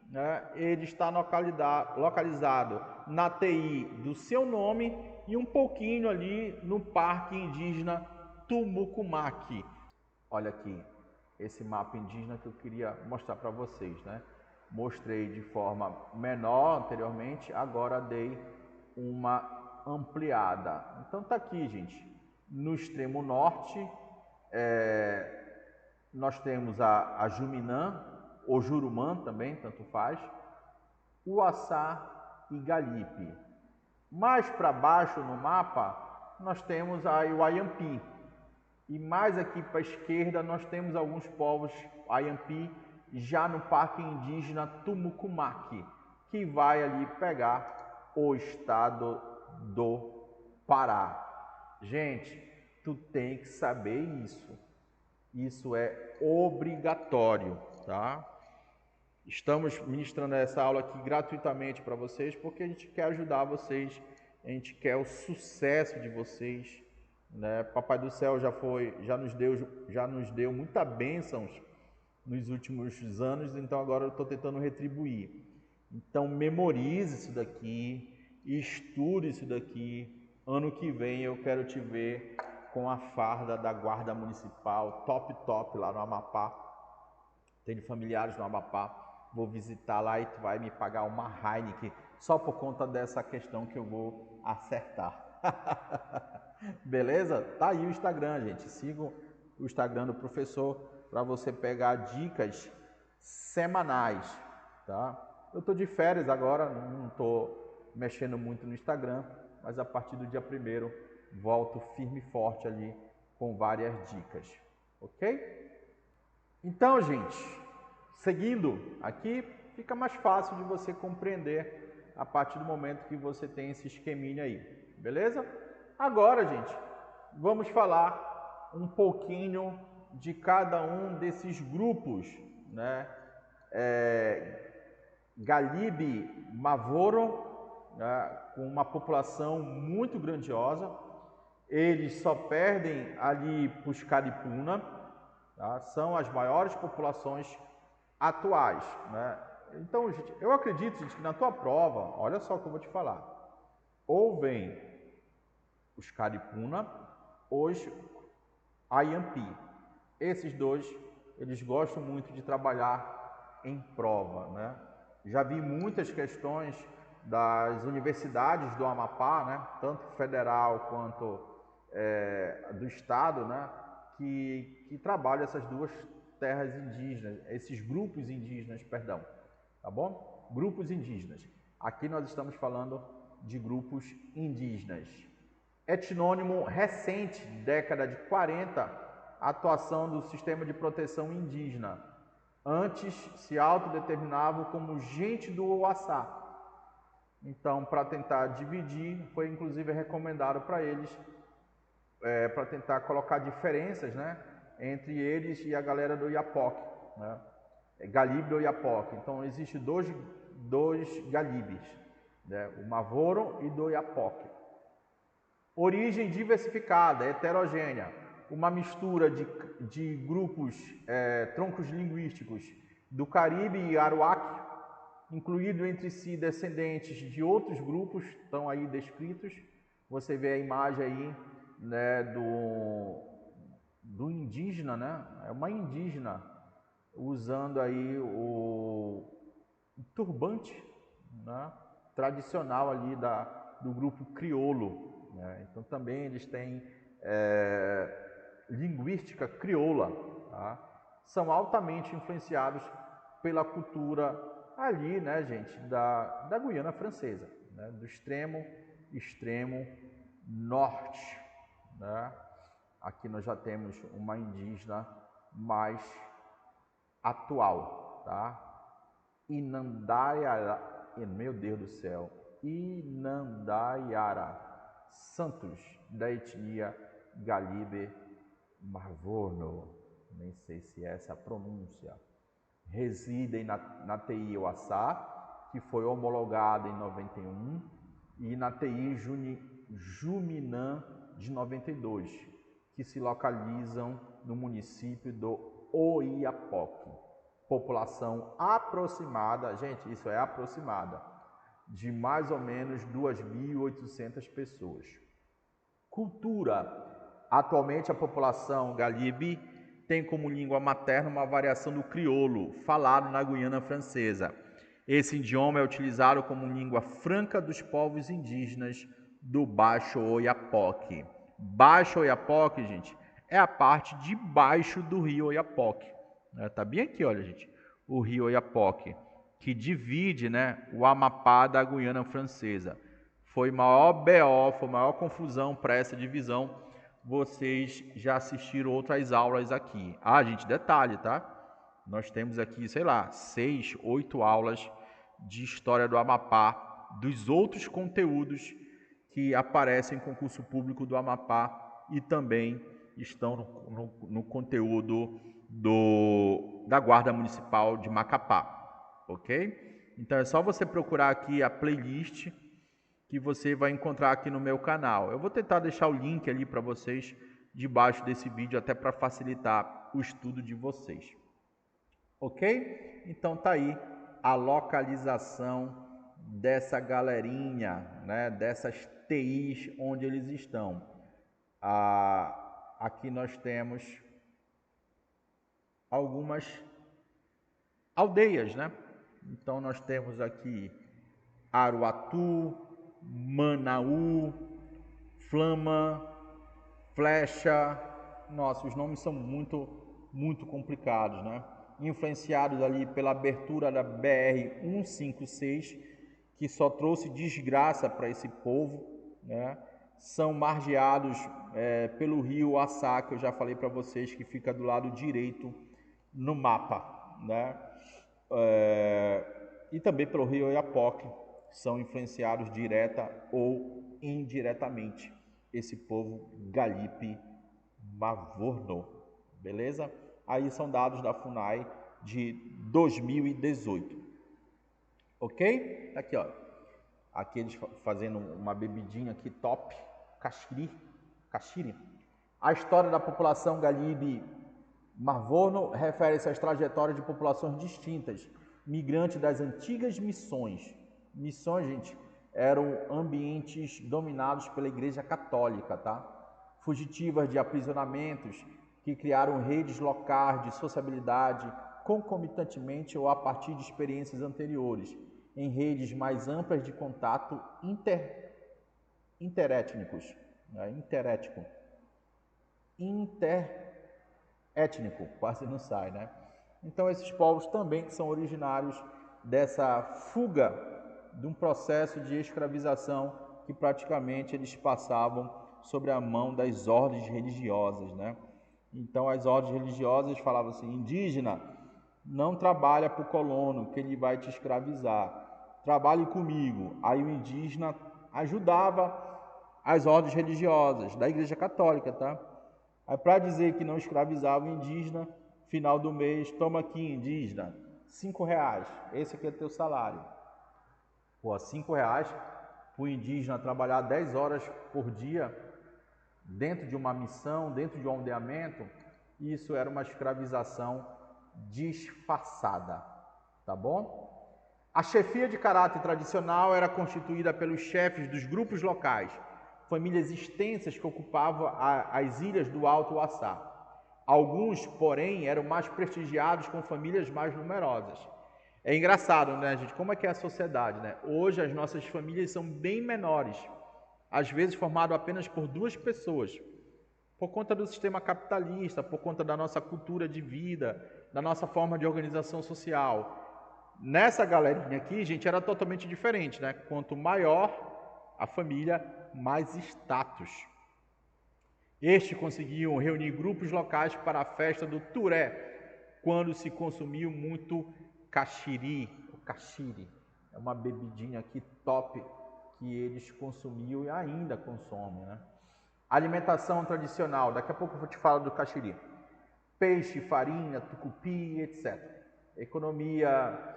né, ele está localizado na TI do seu nome e um pouquinho ali no Parque Indígena Tumucumaque. Olha aqui, esse mapa indígena que eu queria mostrar para vocês, né? Mostrei de forma menor anteriormente, agora dei uma ampliada. Então tá aqui, gente, no extremo norte, nós temos a Juminã, ou Jurumã também, tanto faz, Uaçá e Galipe. Mais para baixo no mapa, nós temos a Iwayampi. E mais aqui para a esquerda, nós temos alguns povos Ayampi, já no Parque Indígena Tumucumaque, que vai ali pegar o estado do Pará. Gente, tu tem que saber isso. Isso é obrigatório, tá? Estamos ministrando essa aula aqui gratuitamente para vocês, porque a gente quer ajudar vocês, a gente quer o sucesso de vocês, né? Papai do Céu já nos deu muita bênçãos nos últimos anos, então agora eu estou tentando retribuir. Então memorize isso daqui, estude isso daqui. Ano que vem eu quero te ver com a farda da Guarda Municipal, top lá no Amapá. Tenho familiares no Amapá. Vou visitar lá e tu vai me pagar uma Heineken só por conta dessa questão que eu vou acertar. Beleza? Tá aí o Instagram, gente. Sigam o Instagram do professor para você pegar dicas semanais, tá? Eu tô de férias agora, não tô mexendo muito no Instagram, mas a partir do dia 1º volto firme e forte ali com várias dicas, ok? Então, gente, seguindo aqui, fica mais fácil de você compreender a partir do momento que você tem esse esqueminha aí, beleza? Agora, gente, vamos falar um pouquinho de cada um desses grupos, né? Galibe Mavoro, né? Com uma população muito grandiosa, Eles só perdem ali para os Caripuna, tá? São as maiores populações atuais, né? Então, gente, eu acredito, gente, que na tua prova, olha só o que eu vou te falar, ou vem os Caripuna ou os Ayampi. Esses dois, eles gostam muito de trabalhar em prova, né? Já vi muitas questões das universidades do Amapá, né? Tanto federal quanto do estado, né? Que trabalham essas duas terras indígenas, esses grupos indígenas, perdão, tá bom? Grupos indígenas. Aqui nós estamos falando de grupos indígenas. Etnônimo recente, década de 40, atuação do sistema de proteção indígena. Antes se autodeterminavam como gente do Ouaçá. Então, para tentar dividir, foi inclusive recomendado para eles, para tentar colocar diferenças, né, entre eles e a galera do Iapoque, né? Galibe do Iapoque. Então, existem dois Galibes, né? O Mavoro e do Iapoque. Origem diversificada, heterogênea, uma mistura de grupos, troncos linguísticos do Caribe e Aruaque, incluído entre si descendentes de outros grupos, estão aí descritos. Você vê a imagem aí, né, do indígena, né? É uma indígena usando aí o turbante, né, tradicional ali do grupo crioulo, né? Então também eles têm linguística crioula, tá? São altamente influenciados pela cultura ali, né, gente, da Guiana Francesa, né? Do extremo norte, né? Aqui nós já temos uma indígena mais atual, tá? Inandaiara, meu Deus do céu, Inandaiara Santos, da etnia Galibe Mavoro, nem sei se é essa a pronúncia. Residem na TI Ouaçá, que foi homologada em 91, e na TI Juminã de 92, que se localizam no município do Oiapoque. População aproximada, gente, isso é aproximada, de mais ou menos 2.800 pessoas. Cultura. Atualmente a população Galibe tem como língua materna uma variação do crioulo, falado na Guiana Francesa. Esse idioma é utilizado como língua franca dos povos indígenas do Baixo Oiapoque. Baixo Oiapoque, gente, é a parte de baixo do rio Oiapoque. Tá bem aqui, olha, gente, o rio Oiapoque, que divide, né, o Amapá da Guiana Francesa. Foi maior BO, foi maior confusão para essa divisão. Vocês já assistiram outras aulas aqui. Ah, gente, detalhe, tá? Nós temos aqui, sei lá, 6, 8 aulas de história do Amapá, dos outros conteúdos que aparecem em concurso público do Amapá e também estão no conteúdo da Guarda Municipal de Macapá, ok? Então é só você procurar aqui a playlist que você vai encontrar aqui no meu canal. Eu vou tentar deixar o link ali para vocês debaixo desse vídeo, até para facilitar o estudo de vocês. Ok? Então tá aí a localização dessa galerinha, né? Dessas TIs onde eles estão. Aqui nós temos algumas aldeias, né? Então nós temos aqui Aruatu, Manaú, Flama, Flecha. Nossa, os nomes são muito complicados, né? Influenciados ali pela abertura da BR-156, que só trouxe desgraça para esse povo, né? São margeados pelo rio Assá, que eu já falei para vocês, que fica do lado direito no mapa, né? E também pelo rio Oiapoque, são influenciados direta ou indiretamente esse povo Galipe Mavorno, beleza? Aí são dados da FUNAI de 2018, ok? Aqui, ó, aqui eles fazendo uma bebidinha aqui top, Caxiri. A história da população Galibe-Marvorno refere-se às trajetórias de populações distintas, migrantes das antigas missões. Missões, gente, eram ambientes dominados pela Igreja Católica, tá? Fugitivas de aprisionamentos que criaram redes locais de sociabilidade concomitantemente ou a partir de experiências anteriores, em redes mais amplas de contato interétnicos, né? Interétnico, quase não sai, né? Então esses povos também são originários dessa fuga de um processo de escravização que praticamente eles passavam sobre a mão das ordens religiosas, né? Então as ordens religiosas falavam assim: indígena, não trabalha para o colono, que ele vai te escravizar. Trabalhe comigo. Aí o indígena ajudava as ordens religiosas da Igreja Católica, tá? Aí para dizer que não escravizava o indígena, final do mês, toma aqui, indígena, R$5. Esse aqui é teu salário. Pô, R$5 para o indígena trabalhar 10 horas por dia dentro de uma missão, dentro de um aldeamento, isso era uma escravização disfarçada, tá bom? A chefia de caráter tradicional era constituída pelos chefes dos grupos locais, famílias extensas que ocupavam as ilhas do Alto Açá. Alguns, porém, eram mais prestigiados com famílias mais numerosas. É engraçado, né, gente? Como é que é a sociedade, né? Hoje as nossas famílias são bem menores, às vezes formado apenas por 2 pessoas, por conta do sistema capitalista, por conta da nossa cultura de vida, da nossa forma de organização social. Nessa galerinha aqui, gente, era totalmente diferente, né? Quanto maior a família, mais status. Estes conseguiam reunir grupos locais para a festa do Turé, quando se consumiu muito caxiri. O caxiri é uma bebidinha aqui top que eles consumiam e ainda consomem, né? Alimentação tradicional, daqui a pouco eu vou te falar do caxiri. Peixe, farinha, tucupi, etc. Economia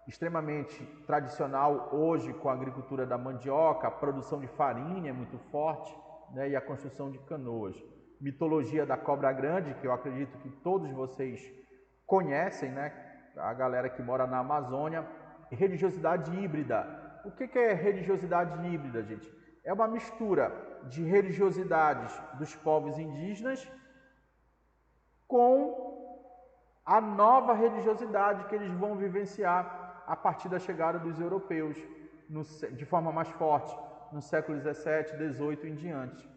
extremamente tradicional hoje com a agricultura da mandioca, a produção de farinha é muito forte, né? E a construção de canoas. Mitologia da cobra grande, que eu acredito que todos vocês conhecem, né? A galera que mora na Amazônia. Religiosidade híbrida. O que é religiosidade híbrida, gente? É uma mistura de religiosidades dos povos indígenas com a nova religiosidade que eles vão vivenciar a partir da chegada dos europeus, de forma mais forte, no século XVII, XVIII em diante.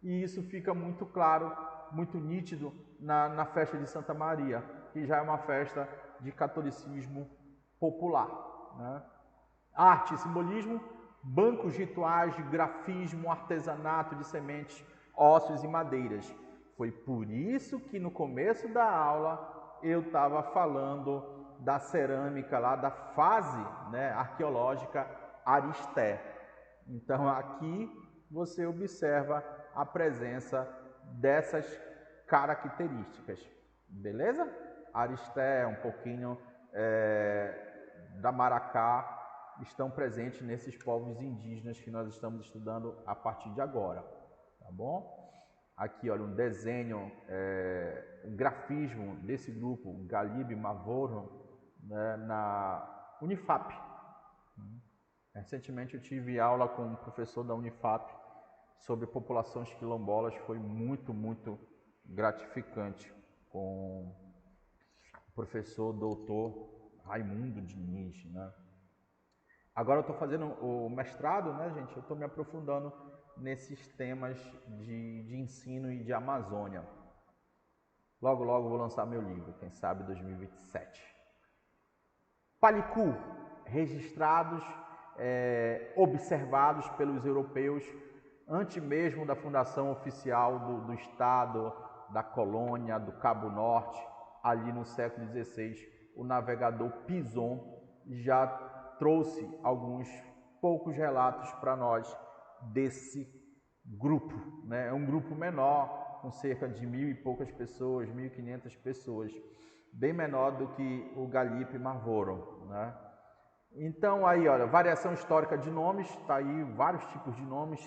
E isso fica muito claro, muito nítido na festa de Santa Maria, que já é uma festa de catolicismo popular, né? Arte e simbolismo, bancos rituais de grafismo, artesanato de sementes, ossos e madeiras. Foi por isso que no começo da aula eu estava falando da cerâmica lá, da fase, né, arqueológica Aristé. Então aqui você observa a presença dessas características, beleza? Aristé, um pouquinho da Maracá, estão presentes nesses povos indígenas que nós estamos estudando a partir de agora, tá bom? Aqui, olha, um desenho, um grafismo desse grupo, Galibe-Marvorno, né, na Unifap. Recentemente eu tive aula com um professor da Unifap sobre populações quilombolas, foi muito, muito gratificante, com o professor doutor Raimundo Diniz, né? Agora eu estou fazendo o mestrado, né, gente? Eu estou me aprofundando nesses temas de ensino e de Amazônia. Logo, logo vou lançar meu livro, quem sabe 2027. Palicu, registrados, observados pelos europeus antes mesmo da fundação oficial do Estado, da colônia, do Cabo Norte, ali no século XVI, o navegador Pinzon já trouxe alguns poucos relatos para nós desse grupo, né? É um grupo menor, com cerca de 1.000 e poucas pessoas, 1.500 pessoas, bem menor do que o Galipe-Marvorno, né? Então aí, olha, variação histórica de nomes, tá aí vários tipos de nomes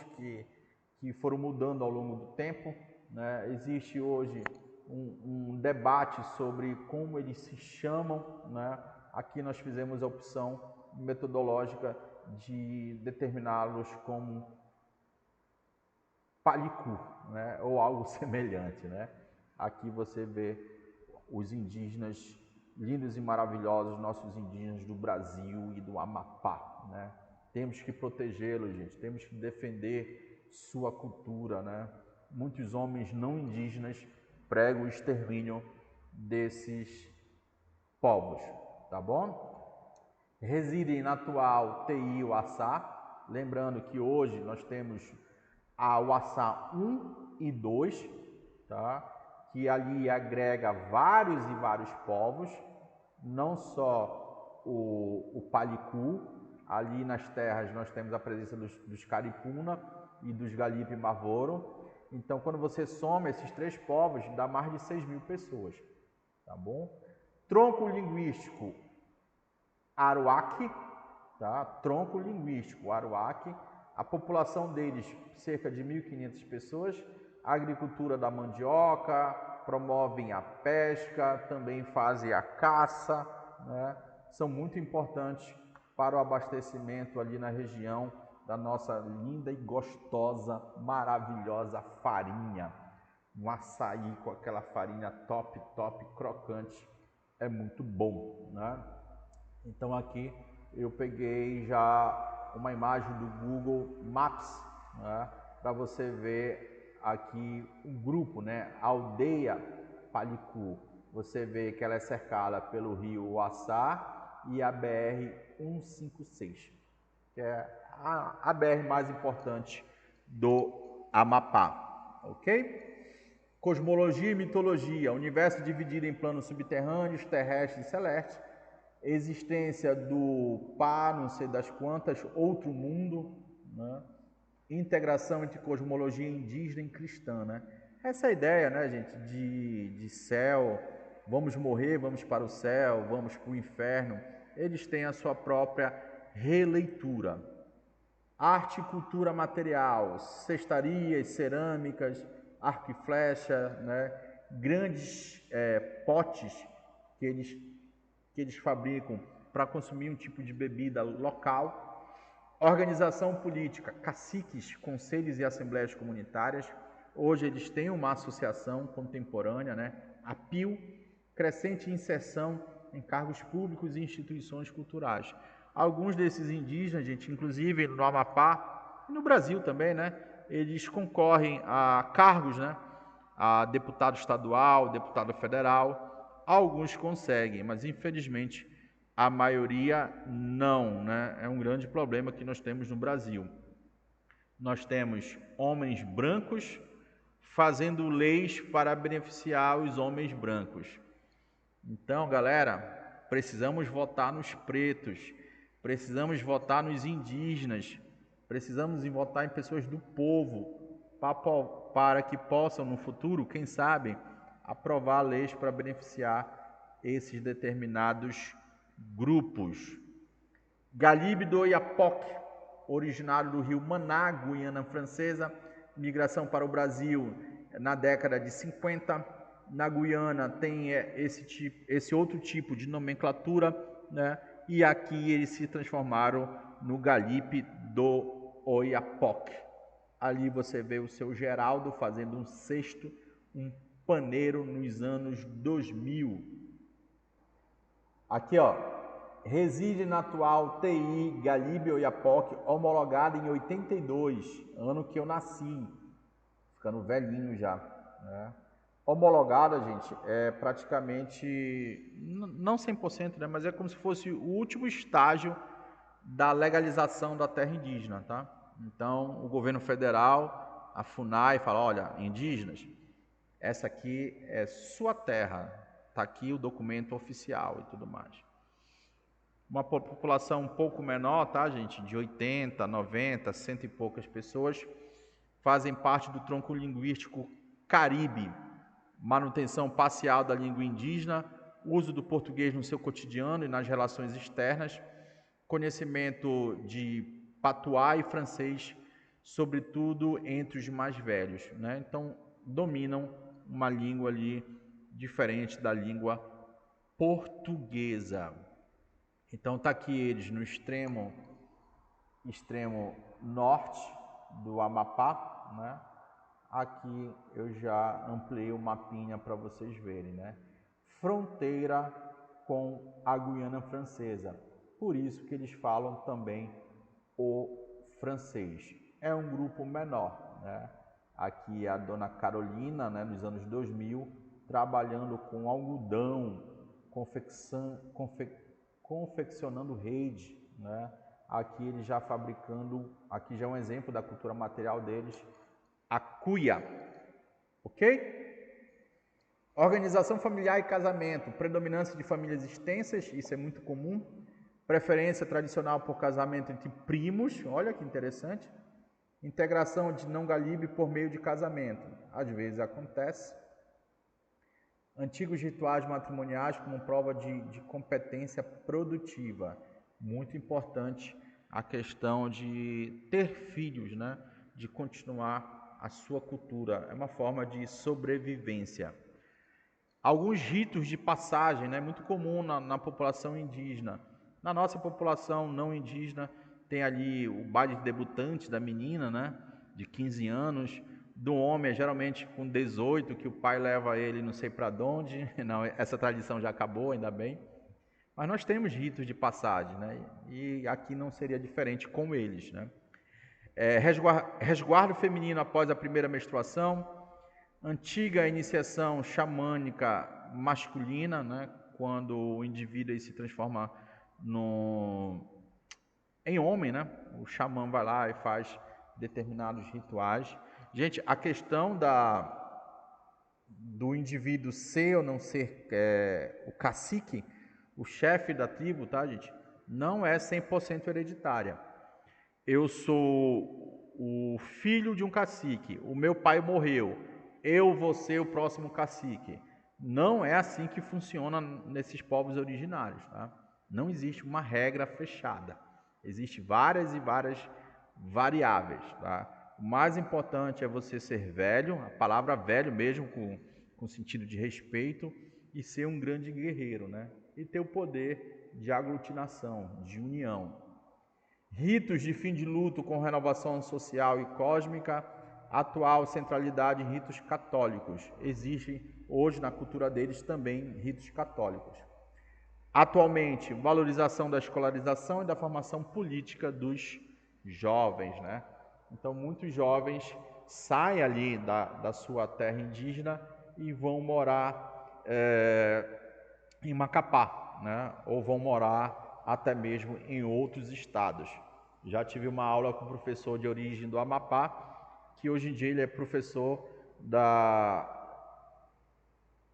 que foram mudando ao longo do tempo, né? Existe hoje um debate sobre como eles se chamam, né? Aqui nós fizemos a opção metodológica de determiná-los como Palicu, né? Ou algo semelhante, né? Aqui você vê os indígenas lindos e maravilhosos, nossos indígenas do Brasil e do Amapá, né? Temos que protegê-los, gente, temos que defender sua cultura, né? Muitos homens não indígenas pregam o extermínio desses povos, tá bom? Residem na atual TI Uaçá, lembrando que hoje nós temos a Uaçá 1 e 2, tá? Que ali agrega vários e vários povos, não só o Palicu. Ali nas terras nós temos a presença dos Caripuna e dos Galipe Mavoro. Então, quando você soma esses três povos, dá mais de 6.000 pessoas, tá bom? Tronco linguístico Aruaque, tá? Tronco linguístico Aruaque. A população deles, cerca de 1.500 pessoas. A agricultura da mandioca, promovem a pesca, também fazem a caça, né? São muito importantes para o abastecimento ali na região da nossa linda e gostosa, maravilhosa farinha. Um açaí com aquela farinha top, crocante, é muito bom, né? Então aqui eu peguei já uma imagem do Google Maps, né? Para você ver aqui um grupo, né? Aldeia Palicu. Você vê que ela é cercada pelo rio Uaçá e a BR-156, que é a BR mais importante do Amapá, ok? Cosmologia e mitologia, universo dividido em planos subterrâneos, terrestres e celestes, existência do pá, não sei das quantas, outro mundo, né? Integração entre cosmologia indígena e cristã, né? Essa ideia, né, gente, de céu, vamos morrer, vamos para o céu, vamos para o inferno, eles têm a sua própria releitura. Arte e cultura material, cestarias, cerâmicas, arco e flecha, né? Grandes potes que eles fabricam para consumir um tipo de bebida local. Organização política, caciques, conselhos e assembleias comunitárias. Hoje eles têm uma associação contemporânea, né? A PIL, crescente inserção em cargos públicos e instituições culturais. Alguns desses indígenas, gente, inclusive no Amapá e no Brasil também, né? Eles concorrem a cargos, né? A deputado estadual, deputado federal. Alguns conseguem, mas infelizmente a maioria não, né? É um grande problema que nós temos no Brasil. Nós temos homens brancos fazendo leis para beneficiar os homens brancos. Então, galera, precisamos votar nos pretos, precisamos votar nos indígenas, precisamos votar em pessoas do povo, para que possam, no futuro, quem sabe, aprovar leis para beneficiar esses determinados grupos. Galibe do Oiapoque, originário do rio Maná, Guiana Francesa, migração para o Brasil na década de 50. Na Guiana tem esse outro tipo de nomenclatura, né? E aqui eles se transformaram no Galipe do Oiapoque. Ali você vê o seu Geraldo fazendo um cesto, um paneiro nos anos 2000. Aqui, ó, reside na atual TI Galibe Oiapoque, homologada em 82, ano que eu nasci, ficando velhinho já, né? Homologada, gente, é praticamente, não 100%, né, mas é como se fosse o último estágio da legalização da terra indígena, tá? Então, o governo federal, a FUNAI, fala, olha, indígenas, essa aqui é sua terra, tá aqui o documento oficial e tudo mais. Uma população um pouco menor, tá, gente, de 80, 90, 100 e poucas pessoas, fazem parte do tronco linguístico Caribe, manutenção parcial da língua indígena, uso do português no seu cotidiano e nas relações externas, conhecimento de patuá e francês sobretudo entre os mais velhos, né? Então, dominam uma língua ali diferente da língua portuguesa. Então, tá aqui eles no extremo norte do Amapá, né? Aqui eu já ampliei o mapinha para vocês verem, né? Fronteira com a Guiana Francesa. Por isso que eles falam também o francês. É um grupo menor, né? Aqui a dona Carolina, né, nos anos 2000, trabalhando com algodão, confeccionando rede, né? Aqui eles já fabricando, aqui já é um exemplo da cultura material deles, a cuia, ok? Organização familiar e casamento, predominância de famílias extensas, isso é muito comum. Preferência tradicional por casamento entre primos, olha que interessante. Integração de não galibe por meio de casamento, às vezes acontece. Antigos rituais matrimoniais como prova de competência produtiva, muito importante a questão de ter filhos, né? De continuar a sua cultura, é uma forma de sobrevivência. Alguns ritos de passagem, né? Muito comum na população indígena. Na nossa população não indígena, tem ali o baile de debutante da menina, né? De 15 anos. Do homem, geralmente com 18, que o pai leva ele não sei para onde. Não, essa tradição já acabou, ainda bem. Mas nós temos ritos de passagem, né? E aqui não seria diferente com eles, né? Resguardo feminino após a primeira menstruação. Antiga iniciação xamânica masculina, né? Quando o indivíduo aí se transforma em homem, né? O xamã vai lá e faz determinados rituais. Gente, a questão do indivíduo ser ou não ser o cacique, o chefe da tribo, tá, gente? Não é 100% hereditária. Eu sou o filho de um cacique, o meu pai morreu, eu vou ser o próximo cacique. Não é assim que funciona nesses povos originários, tá? Não existe uma regra fechada. Existem várias e várias variáveis, tá? O mais importante é você ser velho, a palavra velho mesmo com sentido de respeito, e ser um grande guerreiro, né? E ter o poder de aglutinação, de união. Ritos de fim de luto com renovação social e cósmica, atual centralidade em ritos católicos. Existem hoje na cultura deles também ritos católicos. Atualmente, valorização da escolarização e da formação política dos jovens, né? Então, muitos jovens saem ali da sua terra indígena e vão morar em Macapá, né? Ou vão morar até mesmo em outros estados. Já tive uma aula com um professor de origem do Amapá, que hoje em dia ele é professor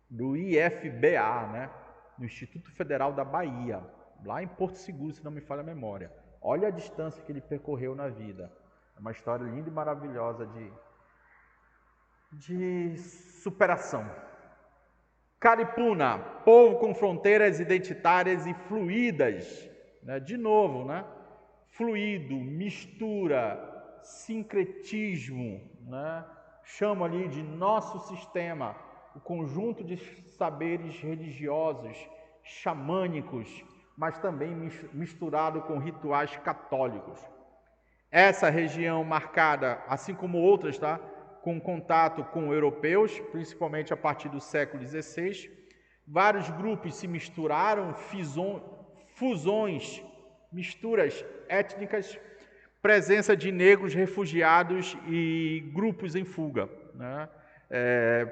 do IFBA, né? No Instituto Federal da Bahia, lá em Porto Seguro, se não me falha a memória. Olha a distância que ele percorreu na vida. É uma história linda e maravilhosa de superação. Caripuna, povo com fronteiras identitárias e fluídas, né? De novo, né? Fluido, mistura, sincretismo, né? Chamo ali de nosso sistema, o conjunto de saberes religiosos, xamânicos, mas também misturado com rituais católicos. Essa região marcada, assim como outras, tá? Com contato com europeus, principalmente a partir do século XVI. Vários grupos se misturaram, fusões, misturas étnicas, presença de negros refugiados e grupos em fuga, né?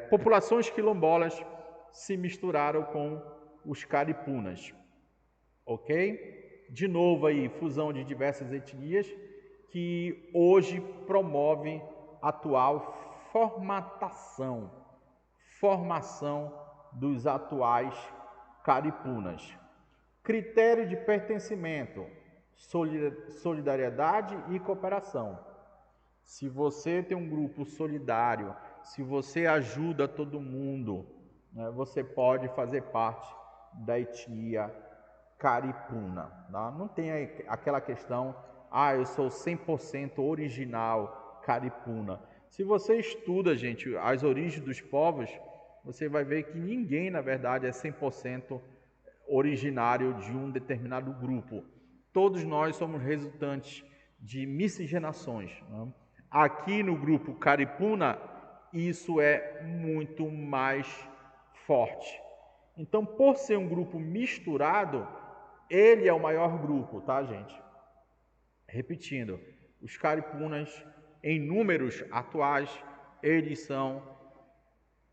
Populações quilombolas se misturaram com os caripunas, ok? De novo aí, fusão de diversas etnias que hoje promove a atual formação dos atuais caripunas. Critério de pertencimento, solidariedade e cooperação. Se você tem um grupo solidário, se você ajuda todo mundo, né, você pode fazer parte da etnia caripuna. Tá? Não tem aquela questão, eu sou 100% original caripuna. Se você estuda, gente, as origens dos povos, você vai ver que ninguém, na verdade, é 100% originário de um determinado grupo. Todos nós somos resultantes de miscigenações, né? Aqui no grupo caripuna, isso é muito mais forte. Então, por ser um grupo misturado, ele é o maior grupo, tá, gente? Repetindo, os caripunas, em números atuais, eles são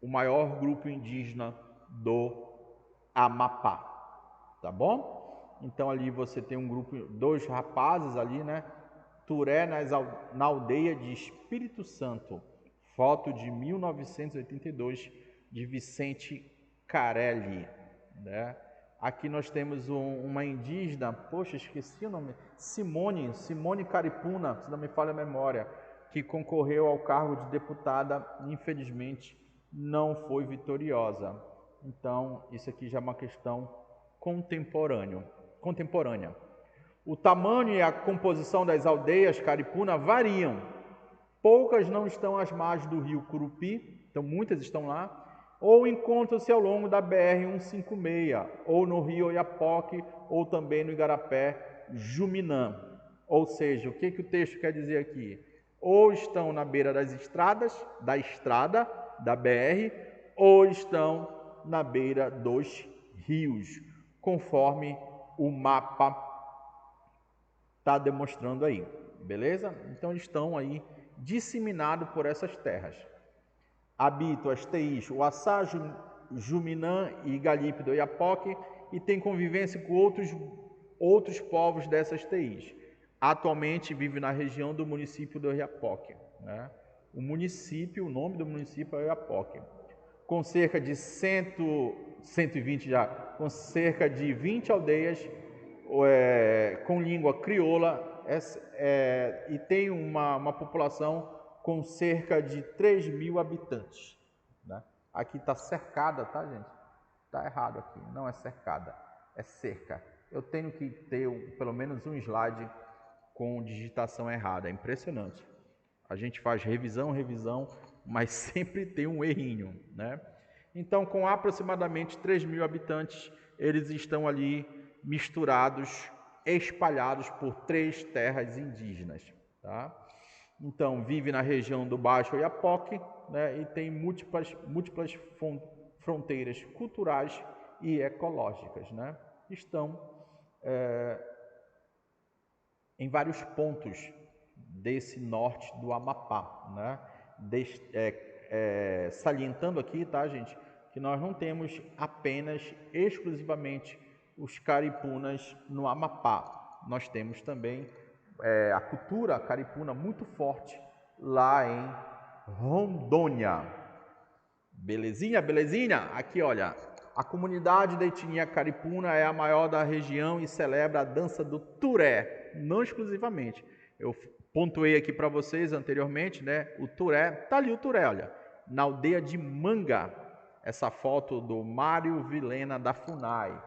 o maior grupo indígena do Amapá, tá bom? Então ali você tem um grupo, dois rapazes ali, né? Turé na aldeia de Espírito Santo, foto de 1982 de Vicente Carelli, né? Aqui nós temos uma indígena, poxa, esqueci o nome, Simone Caripuna, se não me falha a memória, que concorreu ao cargo de deputada, infelizmente não foi vitoriosa. Então, isso aqui já é uma questão contemporânea. O tamanho e a composição das aldeias caripuna variam. Poucas não estão às margens do rio Curupi, então muitas estão lá, ou encontram-se ao longo da BR-156, ou no rio Oiapoque, ou também no Igarapé Juminã. Ou seja, o que o texto quer dizer aqui? Ou estão na beira das estradas, da BR, ou estão na beira dos rios, conforme o mapa está demonstrando aí, beleza? Então estão aí disseminados por essas terras. Habitam as TIs Uaçá, Juminã e Galipe do Oiapoque e tem convivência com outros povos dessas TIs. Atualmente vive na região do município do Oiapoque, né? O nome do município é Oiapoque, com cerca de 120 já, com cerca de 20 aldeias com língua crioula e tem uma população com cerca de 3.000 habitantes, né? Aqui está cercada, tá, gente? Está errado aqui, não é cercada, é cerca. Eu tenho que ter pelo menos um slide com digitação errada, é impressionante. A gente faz revisão, mas sempre tem um errinho, né? Então, com aproximadamente 3.000 habitantes, eles estão ali misturados, espalhados por 3 terras indígenas, tá? Então, vive na região do Baixo Oiapoque, né, e tem múltiplas fronteiras culturais e ecológicas, né? Estão em vários pontos desse norte do Amapá, né? Salientando aqui, tá, gente, que nós não temos apenas exclusivamente os caripunas no Amapá. Nós temos também a cultura caripuna muito forte lá em Rondônia. Belezinha? Aqui, olha, a comunidade da etnia caripuna é a maior da região e celebra a dança do turé, não exclusivamente. Eu pontuei aqui para vocês anteriormente, né? O turé, tá ali o turé, olha, na aldeia de Manga. Essa foto do Mário Vilena da FUNAI.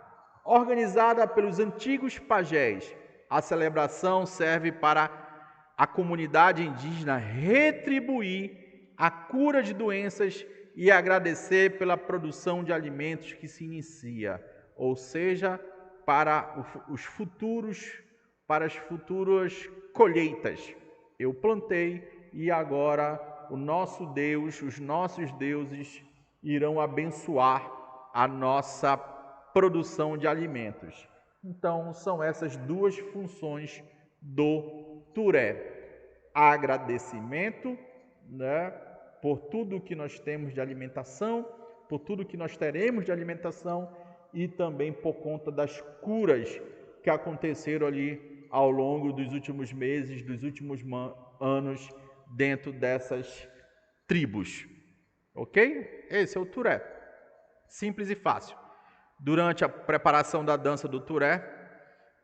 Organizada pelos antigos pajés, a celebração serve para a comunidade indígena retribuir a cura de doenças e agradecer pela produção de alimentos que se inicia, ou seja, para as futuras colheitas. Eu plantei e agora o nosso Deus, os nossos deuses irão abençoar a nossa produção de alimentos. Então, são essas duas funções do turé: agradecimento, né, por tudo que nós temos de alimentação, por tudo que nós teremos de alimentação e também por conta das curas que aconteceram ali ao longo dos últimos meses, dos últimos anos dentro dessas tribos. Ok? Esse é o turé. Simples e fácil. Durante a preparação da dança do turé,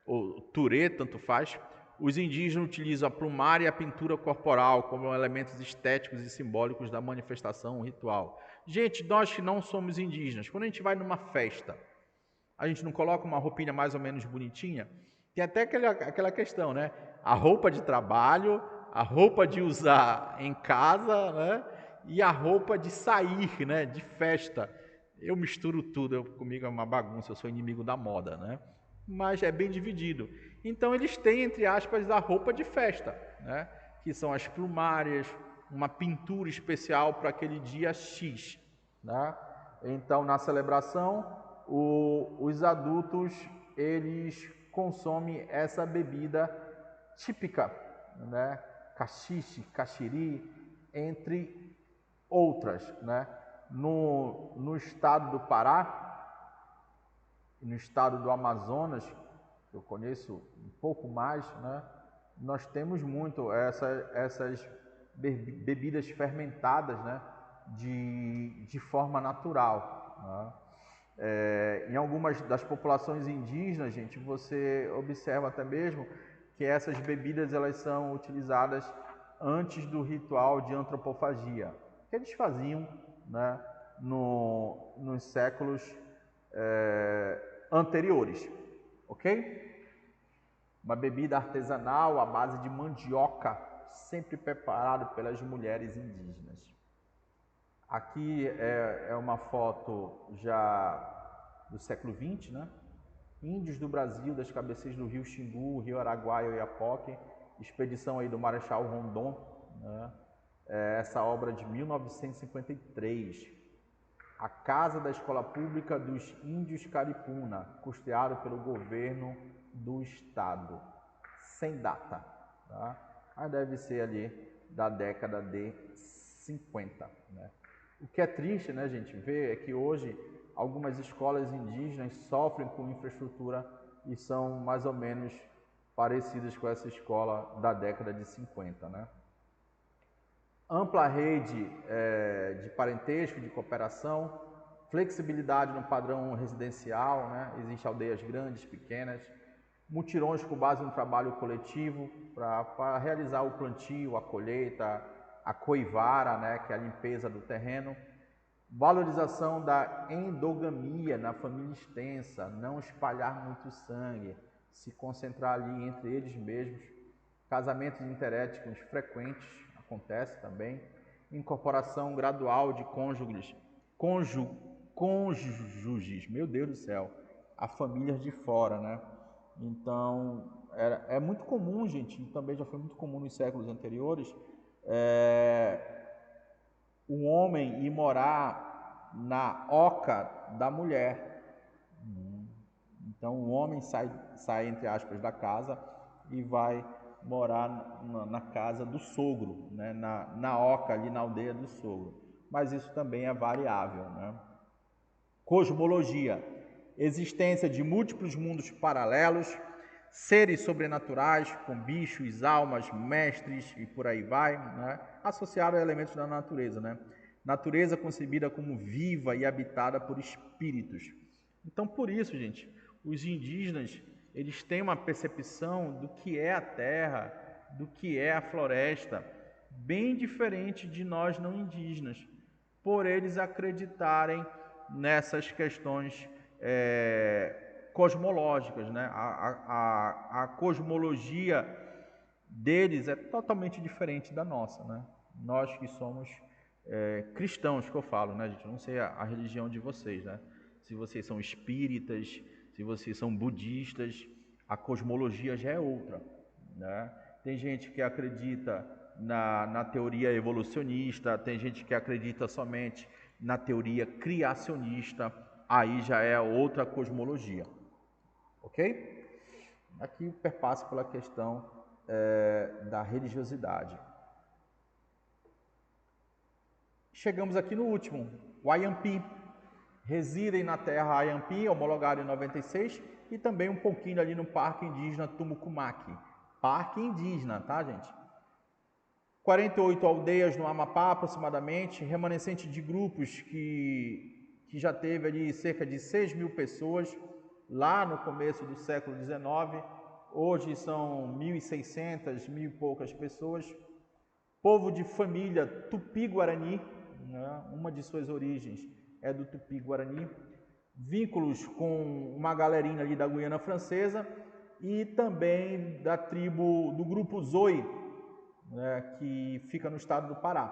ou turê, tanto faz, os indígenas utilizam a plumária e a pintura corporal como elementos estéticos e simbólicos da manifestação ritual. Gente, nós que não somos indígenas, quando a gente vai numa festa, a gente não coloca uma roupinha mais ou menos bonitinha? Tem até aquela questão, né? A roupa de trabalho a roupa de usar em casa, né? E a roupa de sair, né? De festa. Eu misturo tudo, comigo é uma bagunça, eu sou inimigo da moda, né? Mas é bem dividido. Então eles têm, entre aspas, a roupa de festa, né? Que são as plumárias, uma pintura especial para aquele dia X, né? Então na celebração, os adultos eles consomem essa bebida típica, né? Caxixe, caxiri, entre outras, né? No estado do Pará, no estado do Amazonas, que eu conheço um pouco mais, né? Nós temos muito essas bebidas fermentadas, né? De forma natural, né? Em algumas das populações indígenas, gente, você observa até mesmo que essas bebidas elas são utilizadas antes do ritual de antropofagia, que eles faziam, né, nos séculos anteriores, ok? Uma bebida artesanal à base de mandioca, sempre preparada pelas mulheres indígenas. Aqui é uma foto já do século XX, né? Índios do Brasil, das cabeceiras do rio Xingu, rio Araguaia e Oiapoque, expedição aí do Marechal Rondon, né? Essa obra de 1953. A Casa da Escola Pública dos Índios Caripuna, custeado pelo governo do estado, sem data, tá? Mas deve ser ali da década de 50, né? O que é triste, né, gente, ver é que hoje algumas escolas indígenas sofrem com infraestrutura e são mais ou menos parecidas com essa escola da década de 50, né? Ampla rede de parentesco, de cooperação, flexibilidade no padrão residencial, né? Existem aldeias grandes, pequenas, mutirões com base no trabalho coletivo para realizar o plantio, a colheita, a coivara, né? Que é a limpeza do terreno, valorização da endogamia na família extensa, não espalhar muito sangue, se concentrar ali entre eles mesmos, casamentos interéticos frequentes, acontece também, incorporação gradual de cônjuges, meu Deus do céu, a famílias de fora, né? Então, é muito comum, gente, também já foi muito comum nos séculos anteriores, o homem ir morar na oca da mulher. Então, o homem sai entre aspas, da casa e vai morar na casa do sogro, né? na oca, ali na aldeia do sogro. Mas isso também é variável, né? Cosmologia, existência de múltiplos mundos paralelos, seres sobrenaturais, com bichos, almas, mestres e por aí vai, né? Associado a elementos da natureza, né? Natureza concebida como viva e habitada por espíritos. Então, por isso, gente, os indígenas, eles têm uma percepção do que é a terra, do que é a floresta, bem diferente de nós não indígenas, por eles acreditarem nessas questões cosmológicas, né? A cosmologia deles é totalmente diferente da nossa, né? Nós que somos cristãos, que eu falo, né, gente? Eu não sei a religião de vocês, né? Se vocês são espíritas, se vocês são budistas, a cosmologia já é outra, né? Tem gente que acredita na teoria evolucionista, tem gente que acredita somente na teoria criacionista, aí já é outra cosmologia, ok? Aqui perpassa pela questão da religiosidade. Chegamos aqui no último, o Ayampi. Residem na terra Ayampi, homologado em 96, e também um pouquinho ali no Parque Indígena Tumucumaque. Parque indígena, tá, gente? 48 aldeias no Amapá, aproximadamente, remanescente de grupos que já teve ali cerca de 6 mil pessoas, lá no começo do século XIX. Hoje são 1.600, mil e poucas pessoas. Povo de família Tupi-Guarani, né? Uma de suas origens é do Tupi-Guarani, vínculos com uma galerinha ali da Guiana Francesa e também da tribo do grupo Zoi, né, que fica no estado do Pará.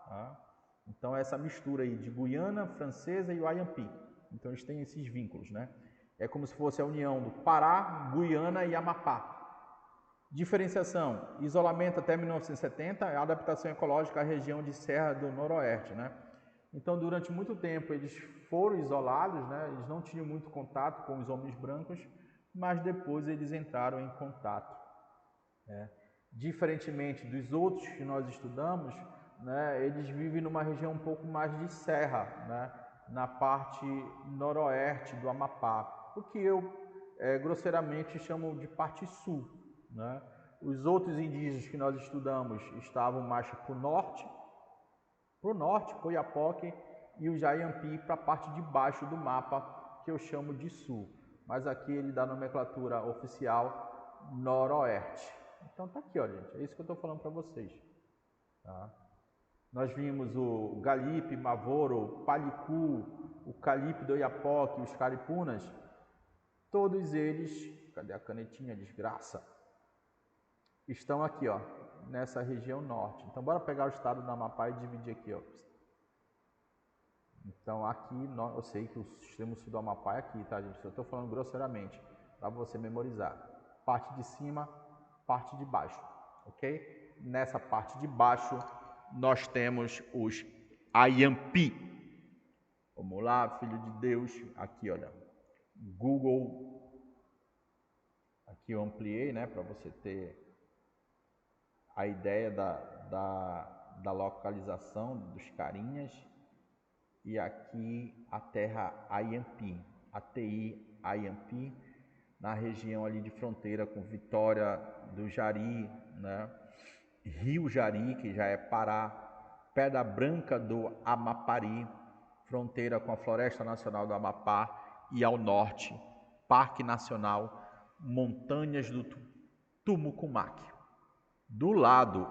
Tá? Então, essa mistura aí de Guiana Francesa e o Ayampi. Então, eles têm esses vínculos, né? É como se fosse a união do Pará, Guiana e Amapá. Diferenciação, isolamento até 1970, adaptação ecológica à região de Serra do Noroeste, né? Então, durante muito tempo, eles foram isolados, né? Eles não tinham muito contato com os homens brancos, mas depois eles entraram em contato. Né? Diferentemente dos outros que nós estudamos, né? Eles vivem numa região um pouco mais de serra, né? Na parte noroeste do Amapá, o que eu grosseiramente chamo de parte sul. Né? Os outros indígenas que nós estudamos estavam mais para o norte, Oiapoque, e o Jayampi para a parte de baixo do mapa, que eu chamo de sul. Mas aqui ele dá a nomenclatura oficial noroeste. Então tá aqui, ó, gente. É isso que eu estou falando para vocês. Tá? Nós vimos o Galipe, Mavoro, Palicu, o Calipe do Oiapoque, os Caripunas. Todos eles, cadê a canetinha, desgraça? Estão aqui, ó, nessa região norte. Então, bora pegar o estado do Amapá e dividir aqui, ó. Então, aqui, eu sei que o extremo sul do Amapá é aqui, tá, gente? Eu estou falando grosseiramente, para você memorizar. Parte de cima, parte de baixo, ok? Nessa parte de baixo, nós temos os Ayampi. Vamos lá, filho de Deus. Aqui, olha, Google. Aqui eu ampliei, né, para você ter a ideia da localização dos carinhas. E aqui a terra Ayampi, ATI Ayampi, na região ali de fronteira com Vitória do Jari, né? Rio Jari, que já é Pará, Pedra Branca do Amapari, fronteira com a Floresta Nacional do Amapá, e ao norte, Parque Nacional Montanhas do Tumucumaque. Do lado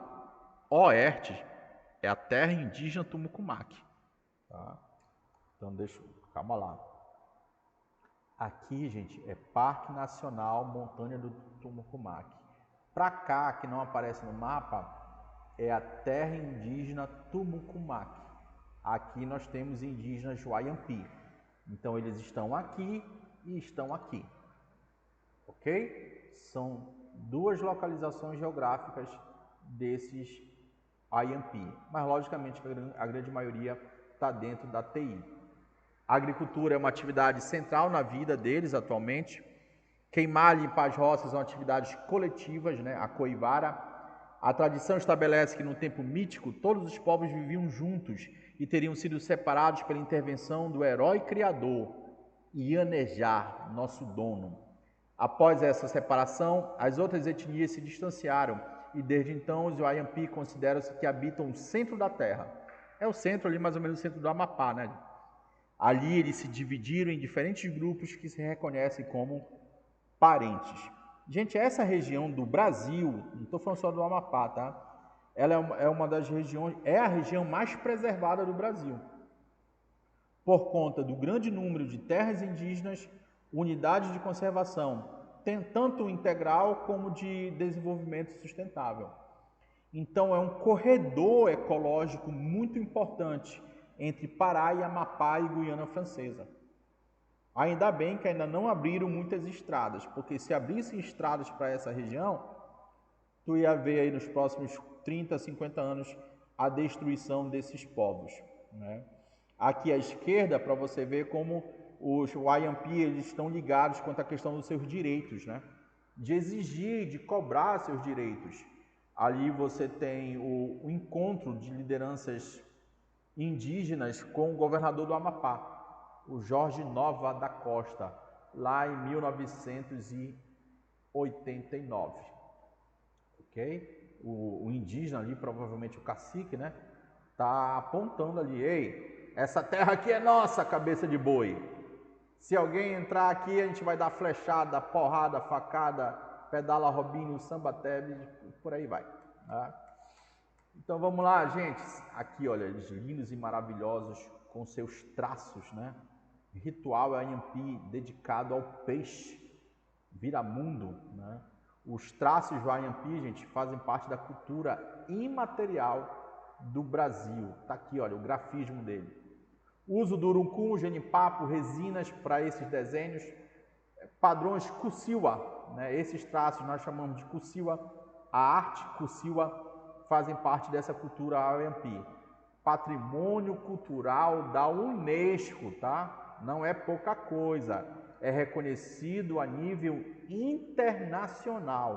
oeste é a terra indígena Tumucumaque. Tá? Então, calma lá. Aqui, gente, é Parque Nacional Montanha do Tumucumaque. Para cá, que não aparece no mapa, é a terra indígena Tumucumaque. Aqui nós temos indígenas Wayampi. Então, eles estão aqui e estão aqui. Ok? São duas localizações geográficas desses Ayampi. Mas, logicamente, a grande maioria está dentro da TI. A agricultura é uma atividade central na vida deles atualmente. Queimar e limpar as roças são atividades coletivas, né? A coivara. A tradição estabelece que no tempo mítico todos os povos viviam juntos e teriam sido separados pela intervenção do herói criador, Ianejar, nosso dono. Após essa separação, as outras etnias se distanciaram e desde então os Wayampi consideram-se que habitam o centro da terra. É o centro ali, mais ou menos o centro do Amapá, né? Ali eles se dividiram em diferentes grupos que se reconhecem como parentes. Gente, essa região do Brasil, não estou falando só do Amapá, tá? Ela é uma das regiões, é a região mais preservada do Brasil. Por conta do grande número de terras indígenas, unidades de conservação, tanto integral como de desenvolvimento sustentável. Então, é um corredor ecológico muito importante entre Pará e Amapá e Guiana Francesa. Ainda bem que ainda não abriram muitas estradas, porque se abrissem estradas para essa região, tu ia ver aí nos próximos 30, 50 anos a destruição desses povos, né? Aqui à esquerda, para você ver como os Wayampi eles estão ligados quanto à questão dos seus direitos, né? De exigir, de cobrar seus direitos. Ali você tem o encontro de lideranças indígenas com o governador do Amapá, o Jorge Nova da Costa, lá em 1989. Ok? O indígena ali, provavelmente o cacique, né? Tá apontando ali, ei, essa terra aqui é nossa, cabeça de boi. Se alguém entrar aqui, a gente vai dar flechada, porrada, facada, pedala robinho, samba tebe, por aí vai. Tá? Então vamos lá, gente. Aqui, olha, eles lindos e maravilhosos com seus traços, né? Ritual Ayampi dedicado ao peixe, viramundo, né? Os traços do Ayampi, gente, fazem parte da cultura imaterial do Brasil. Tá aqui, olha, o grafismo dele. Uso do urucum, genipapo, resinas para esses desenhos. Padrões Kusiwa, né? Esses traços nós chamamos de Kusiwa. A arte Kusiwa fazem parte dessa cultura Ayampi. Patrimônio cultural da Unesco, tá? Não é pouca coisa. É reconhecido a nível internacional.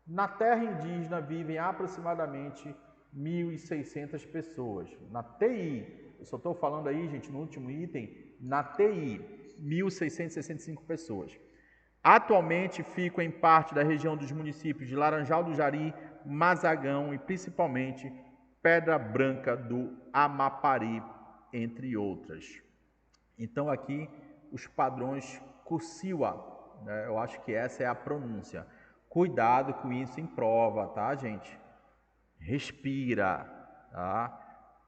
Na terra indígena vivem aproximadamente 1.600 pessoas. Na TI, eu só estou falando aí, gente, no último item, na TI, 1.665 pessoas. Atualmente ficam em parte da região dos municípios de Laranjal do Jari, Mazagão e principalmente Pedra Branca do Amapari, entre outras. Então aqui os padrões Kusiwa, né? Eu acho que essa é a pronúncia. Cuidado com isso em prova, tá, gente? Respira, tá?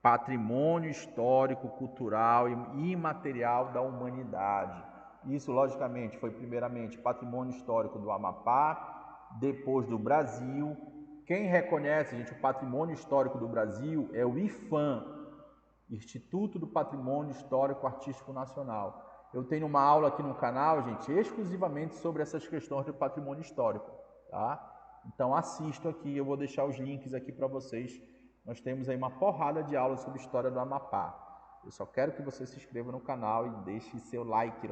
Patrimônio histórico, cultural e imaterial da humanidade. Isso, logicamente, foi primeiramente patrimônio histórico do Amapá, depois do Brasil. Quem reconhece, gente, o patrimônio histórico do Brasil é o IPHAN, Instituto do Patrimônio Histórico Artístico Nacional. Eu tenho uma aula aqui no canal, gente, exclusivamente sobre essas questões do patrimônio histórico, tá? Então assistam aqui, eu vou deixar os links aqui para vocês. Nós temos aí uma porrada de aulas sobre história do Amapá. Eu só quero que você se inscreva no canal e deixe seu like.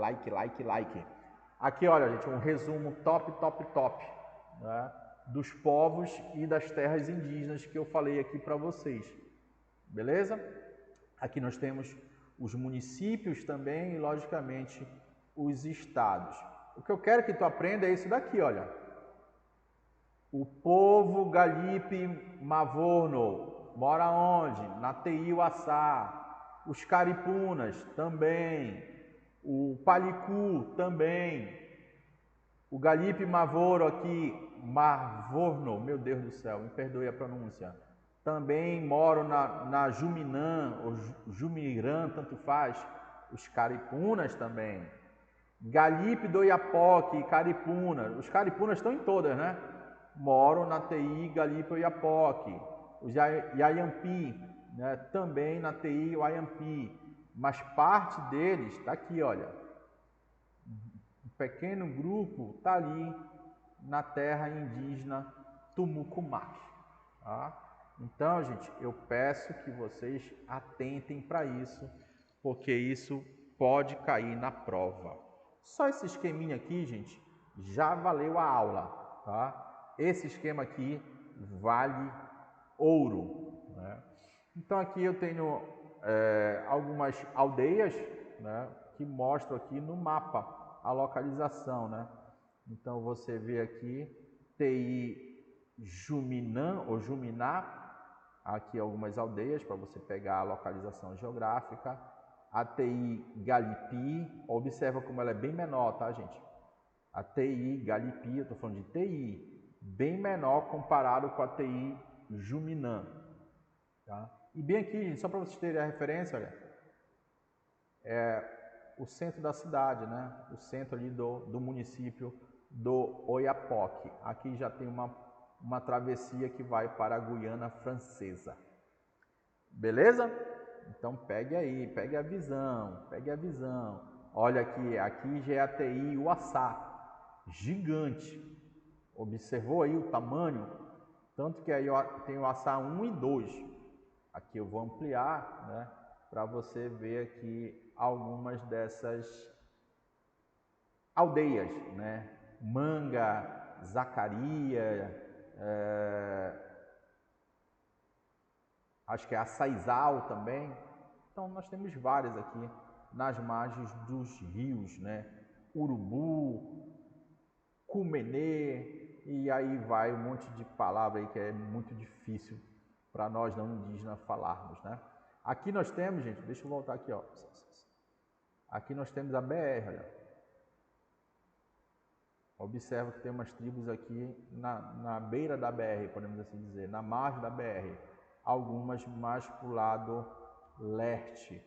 Aqui, olha, gente, um resumo top, né, dos povos e das terras indígenas que eu falei aqui para vocês. Beleza? Aqui nós temos os municípios também e, logicamente, os estados. O que eu quero que tu aprenda é isso daqui, olha. O povo Galipe Mavorno mora onde? Na TI-Uaçá. Os Caripunas também. O Palicu também. O Galipe Mavoro aqui, Mavorno, meu Deus do céu, me perdoe a pronúncia. Também moram na Juminã, ou Jumirã, tanto faz. Os Caripunas também. Galipe do Iapoque, Caripuna. Os Caripunas estão em todas, né? Moram na TI Galipe Oiapoque. Os Ayampi, né? Também na TI Ayampi. Mas parte deles está aqui, olha. Um pequeno grupo está ali na terra indígena Tumucumaque. Tá? Então, gente, eu peço que vocês atentem para isso, porque isso pode cair na prova. Só esse esqueminha aqui, gente, já valeu a aula, tá? Esse esquema aqui vale ouro, né? Então aqui eu tenho algumas aldeias, né, que mostram aqui no mapa a localização, né? Então você vê aqui TI Juminã ou Juminá, aqui algumas aldeias para você pegar a localização geográfica. A TI Galipi, observa como ela é bem menor, tá, gente? A TI Galipi, eu estou falando de TI, bem menor comparado com a TI Juminã, tá? E bem aqui, gente, só para vocês terem a referência, olha, é o centro da cidade, né? O centro ali do município do Oiapoque. Aqui já tem uma travessia que vai para a Guiana Francesa. Beleza? Então pegue aí, pegue a visão. Olha aqui já é a TI Uaçá, gigante. Observou aí o tamanho? Tanto que aí tem o Uaçá 1 e 2. Aqui eu vou ampliar, né, para você ver aqui algumas dessas aldeias, né? Manga, Zacaria, acho que é Açaizal também. Então nós temos várias aqui nas margens dos rios, né? Urubu, Cumenê, e aí vai um monte de palavra aí que é muito difícil para nós não indígenas falarmos, né? Aqui nós temos, gente, deixa eu voltar aqui, ó. Aqui nós temos a BR, olha. Observa que tem umas tribos aqui na beira da BR, podemos assim dizer, na margem da BR. Algumas mais para o lado leste.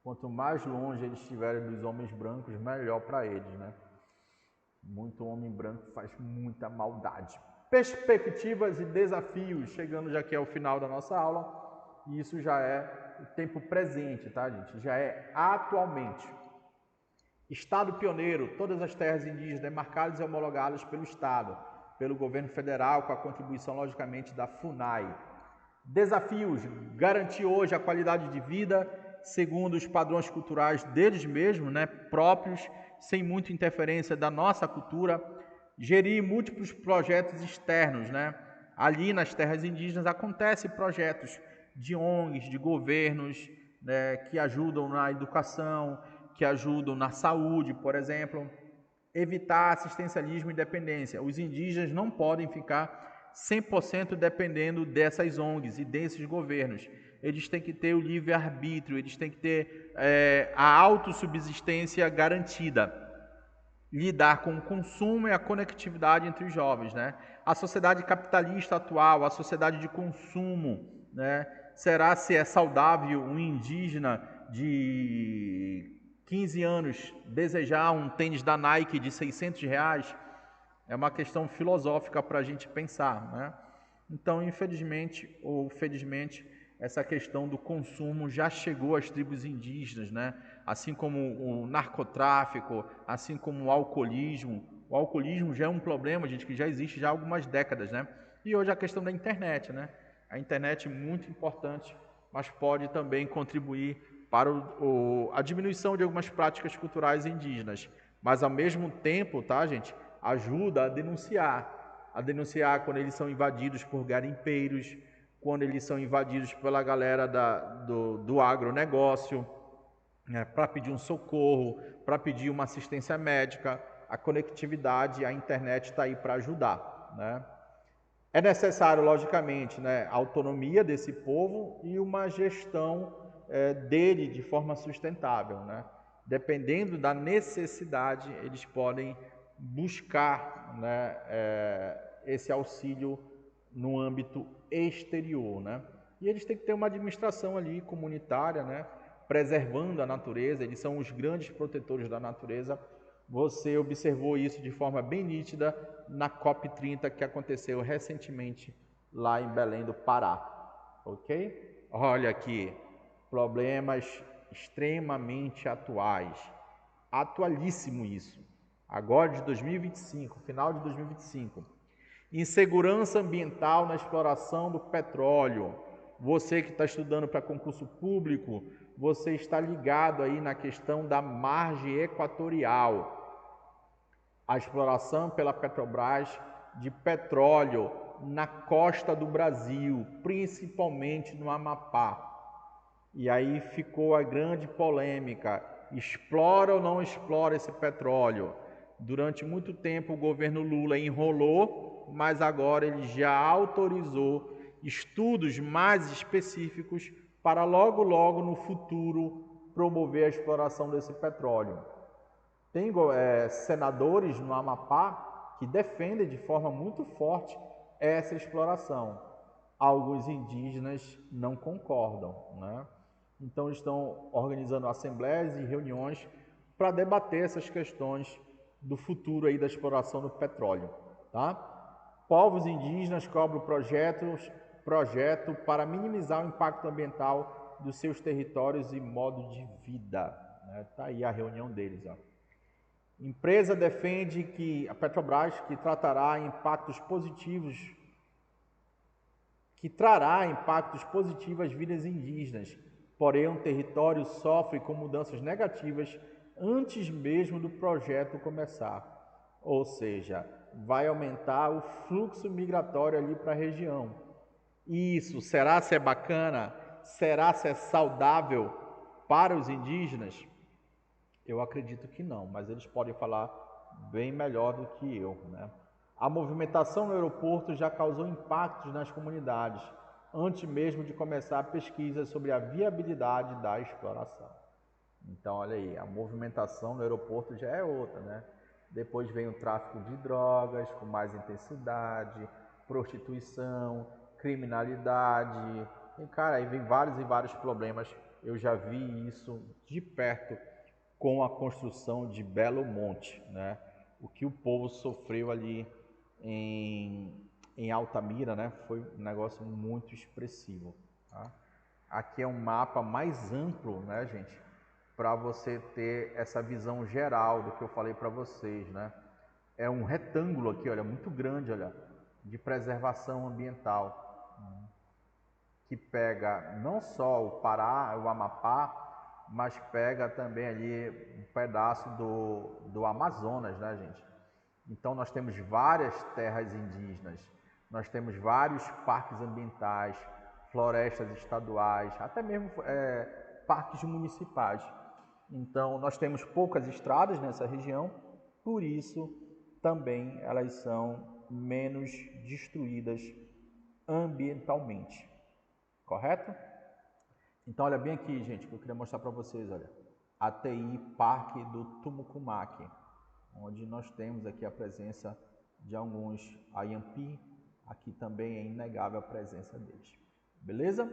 Quanto mais longe eles estiverem dos homens brancos, melhor para eles, né? Muito homem branco faz muita maldade. Perspectivas e desafios, chegando já aqui ao final da nossa aula, e isso já é o tempo presente, tá, gente? Já é atualmente. Estado pioneiro, todas as terras indígenas demarcadas e homologadas pelo Estado, pelo governo federal, com a contribuição, logicamente, da FUNAI. Desafios, garantir hoje a qualidade de vida segundo os padrões culturais deles mesmos, né, próprios, sem muita interferência da nossa cultura, gerir múltiplos projetos externos, né? Ali nas terras indígenas acontecem projetos de ONGs, de governos, né, que ajudam na educação, que ajudam na saúde, por exemplo. Evitar assistencialismo e dependência. Os indígenas não podem ficar 100% dependendo dessas ONGs e desses governos. Eles têm que ter o livre-arbítrio, eles têm que ter a autossubsistência garantida. Lidar com o consumo e a conectividade entre os jovens, né? A sociedade capitalista atual, a sociedade de consumo, né? Será se é saudável um indígena de 15 anos desejar um tênis da Nike de R$600? É uma questão filosófica para a gente pensar, né? Então, infelizmente ou felizmente, essa questão do consumo já chegou às tribos indígenas, né? Assim como o narcotráfico, assim como o alcoolismo. O alcoolismo já é um problema, gente, que já existe já há algumas décadas, né? E hoje a questão da internet, né? A internet é muito importante, mas pode também contribuir para a diminuição de algumas práticas culturais indígenas. Mas, ao mesmo tempo, tá, gente, ajuda a denunciar quando eles são invadidos por garimpeiros, quando eles são invadidos pela galera do agronegócio, né, para pedir um socorro, para pedir uma assistência médica. A conectividade, a internet está aí para ajudar, né? É necessário, logicamente, né, a autonomia desse povo e uma gestão dele de forma sustentável, né? Dependendo da necessidade, eles podem buscar, né, esse auxílio no âmbito exterior, né? E eles têm que ter uma administração ali comunitária, né, preservando a natureza. Eles são os grandes protetores da natureza. Você observou isso de forma bem nítida na COP30 que aconteceu recentemente lá em Belém do Pará, ok? Olha aqui, problemas extremamente atuais, atualíssimo isso, agora de 2025, final de 2025. Insegurança ambiental na exploração do petróleo. Você que está estudando para concurso público, você está ligado aí na questão da margem equatorial. A exploração pela Petrobras de petróleo na costa do Brasil, principalmente no Amapá. E aí ficou a grande polêmica, explora ou não explora esse petróleo? Durante muito tempo o governo Lula enrolou, mas agora ele já autorizou estudos mais específicos para logo no futuro promover a exploração desse petróleo. Tem senadores no Amapá que defendem de forma muito forte essa exploração. Alguns indígenas não concordam, né? Então estão organizando assembleias e reuniões para debater essas questões do futuro aí da exploração do petróleo, tá? Povos indígenas cobram projeto para minimizar o impacto ambiental dos seus territórios e modo de vida, né? Tá aí a reunião deles, ó. Empresa defende que a Petrobras trará impactos positivos às vidas indígenas, porém o território sofre com mudanças negativas antes mesmo do projeto começar. Ou seja, vai aumentar o fluxo migratório ali para a região. Isso, será se é bacana? Será se é saudável para os indígenas? Eu acredito que não, mas eles podem falar bem melhor do que eu, né? A movimentação no aeroporto já causou impactos nas comunidades, antes mesmo de começar a pesquisa sobre a viabilidade da exploração. Então, olha aí, a movimentação no aeroporto já é outra, né? Depois vem o tráfico de drogas com mais intensidade, prostituição, criminalidade. E, cara, aí vem vários e vários problemas. Eu já vi isso de perto com a construção de Belo Monte, né? o que o povo sofreu ali em Altamira, né? Foi um negócio muito expressivo. Tá? Aqui é um mapa mais amplo, né, gente? Para você ter essa visão geral do que eu falei para vocês, né? É um retângulo aqui, olha, muito grande, olha, de preservação ambiental, que pega não só o Pará, o Amapá, mas pega também ali um pedaço do Amazonas, né, gente? Então nós temos várias terras indígenas, nós temos vários parques ambientais, florestas estaduais, até mesmo parques municipais. Então nós temos poucas estradas nessa região, por isso também elas são menos destruídas ambientalmente, correto? Então olha bem aqui, gente, que eu queria mostrar para vocês, olha, ATI Parque do Tumucumaque, onde nós temos aqui a presença de alguns Ayampi, aqui também é inegável a presença deles. Beleza?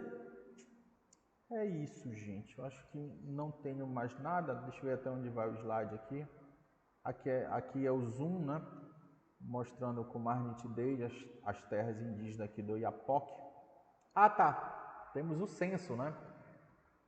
É isso, gente. Eu acho que não tenho mais nada. Deixa eu ver até onde vai o slide aqui. Aqui é o zoom, né? Mostrando com mais nitidez as terras indígenas aqui do Iapoque. Ah, tá. Temos o censo, né?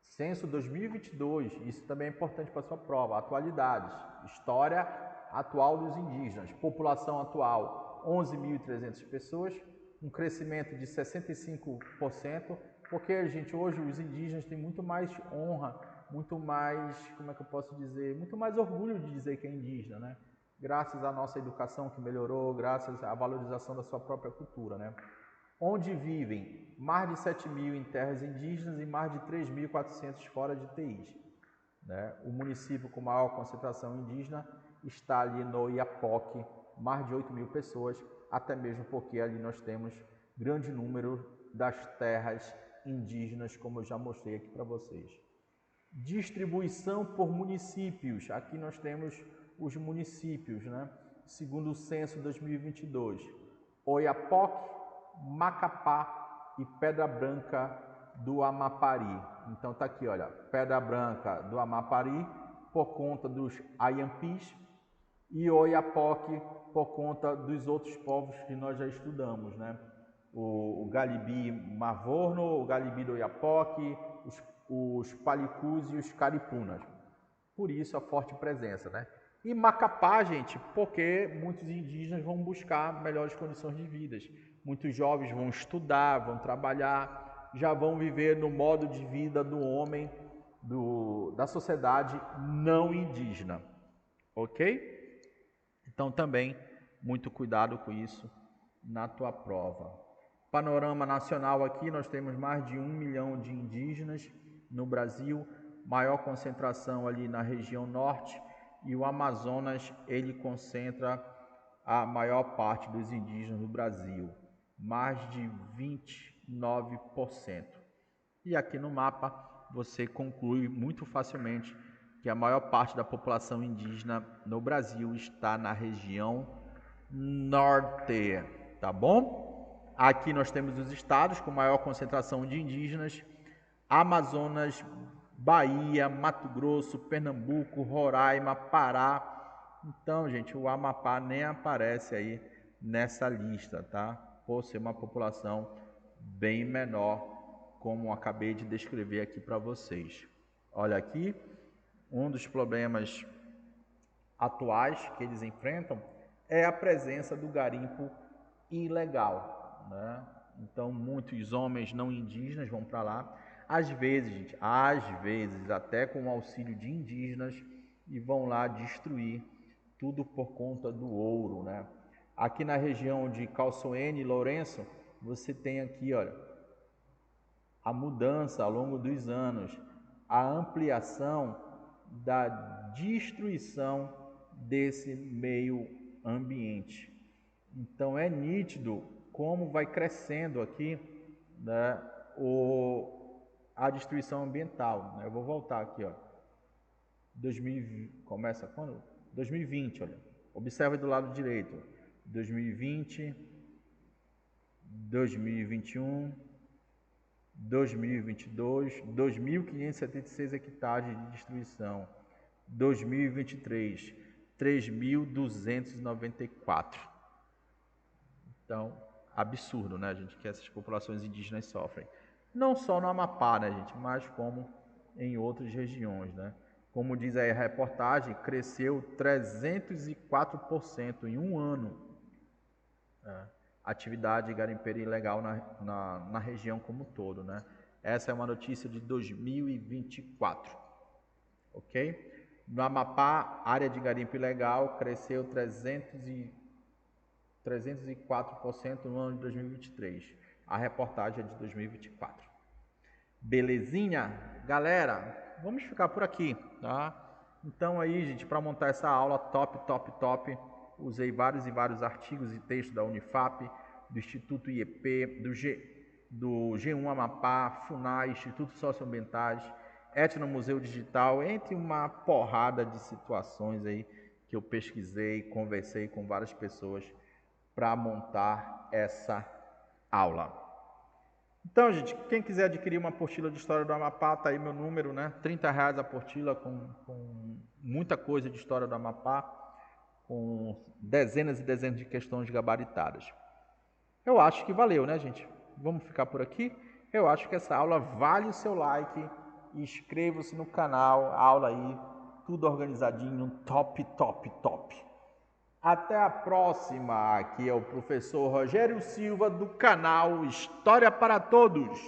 Censo 2022. Isso também é importante para a sua prova. Atualidades. História atual dos indígenas. População atual, 11.300 pessoas. Um crescimento de 65%. Porque, gente, hoje os indígenas têm muito mais honra, muito mais, como é que eu posso dizer, muito mais orgulho de dizer que é indígena, né? Graças à nossa educação que melhorou, graças à valorização da sua própria cultura, né? Onde vivem mais de 7.000 em terras indígenas e mais de 3.400 fora de TIs. Né? O município com maior concentração indígena está ali no Iapoque, mais de 8.000 pessoas, até mesmo porque ali nós temos grande número das terras indígenas, como eu já mostrei aqui para vocês. Distribuição por municípios. Aqui nós temos os municípios, né? Segundo o censo 2022. Oiapoque, Macapá e Pedra Branca do Amapari. Então tá aqui, olha, Pedra Branca do Amapari por conta dos Ayampis e Oiapoque por conta dos outros povos que nós já estudamos, né? O Galibi Mavorno, o Galibi do Oiapoque, os Palicus e os Caripunas. Por isso a forte presença, né? E Macapá, gente, porque muitos indígenas vão buscar melhores condições de vida. Muitos jovens vão estudar, vão trabalhar, já vão viver no modo de vida do homem, da sociedade não indígena. Ok? Então também muito cuidado com isso na tua prova. Panorama nacional aqui, nós temos mais de 1 milhão de indígenas no Brasil, maior concentração ali na região norte, e o Amazonas, ele concentra a maior parte dos indígenas do Brasil, mais de 29%. E aqui no mapa você conclui muito facilmente que a maior parte da população indígena no Brasil está na região norte, tá bom? Aqui nós temos os estados com maior concentração de indígenas: Amazonas, Bahia, Mato Grosso, Pernambuco, Roraima, Pará. Então, gente, o Amapá nem aparece aí nessa lista, tá? Por ser uma população bem menor, como acabei de descrever aqui para vocês. Olha aqui, um dos problemas atuais que eles enfrentam é a presença do garimpo ilegal, né? Então muitos homens não indígenas vão para lá, às vezes, gente, até com o auxílio de indígenas, e vão lá destruir tudo por conta do ouro, né? Aqui na região de Calçoene e Lourenço, você tem aqui, olha, a mudança ao longo dos anos, a ampliação da destruição desse meio ambiente. Então é nítido como vai crescendo aqui, né, a destruição ambiental. Né? Eu vou voltar aqui, ó. 2020, começa quando? 2020, olha. Observe do lado direito. 2020, 2021, 2022, 2.576 hectares de destruição. 2023, 3.294. Então, absurdo, né, gente, que essas populações indígenas sofrem. Não só no Amapá, né, gente, mas como em outras regiões, né. Como diz aí a reportagem, cresceu 304% em um ano. Atividade garimpeira ilegal na região como um todo, né. Essa é uma notícia de 2024, ok? No Amapá, área de garimpo ilegal cresceu 304% no ano de 2023. A reportagem é de 2024. Belezinha? Galera, vamos ficar por aqui, tá? Então aí, gente, para montar essa aula top, usei vários e vários artigos e textos da Unifap, do Instituto IEP, do G1 Amapá, FUNAI, Instituto Socioambientais, Etnomuseu Digital, entre uma porrada de situações aí que eu pesquisei, conversei com várias pessoas para montar essa aula. Então, gente, quem quiser adquirir uma apostila de História do Amapá, tá aí meu número, né? R$30 a apostila com muita coisa de História do Amapá, com dezenas e dezenas de questões gabaritadas. Eu acho que valeu, né, gente? Vamos ficar por aqui. Eu acho que essa aula vale o seu like. Inscreva-se no canal, aula aí, tudo organizadinho, top. Até a próxima. Aqui é o professor Rogério Silva do canal História para Todos.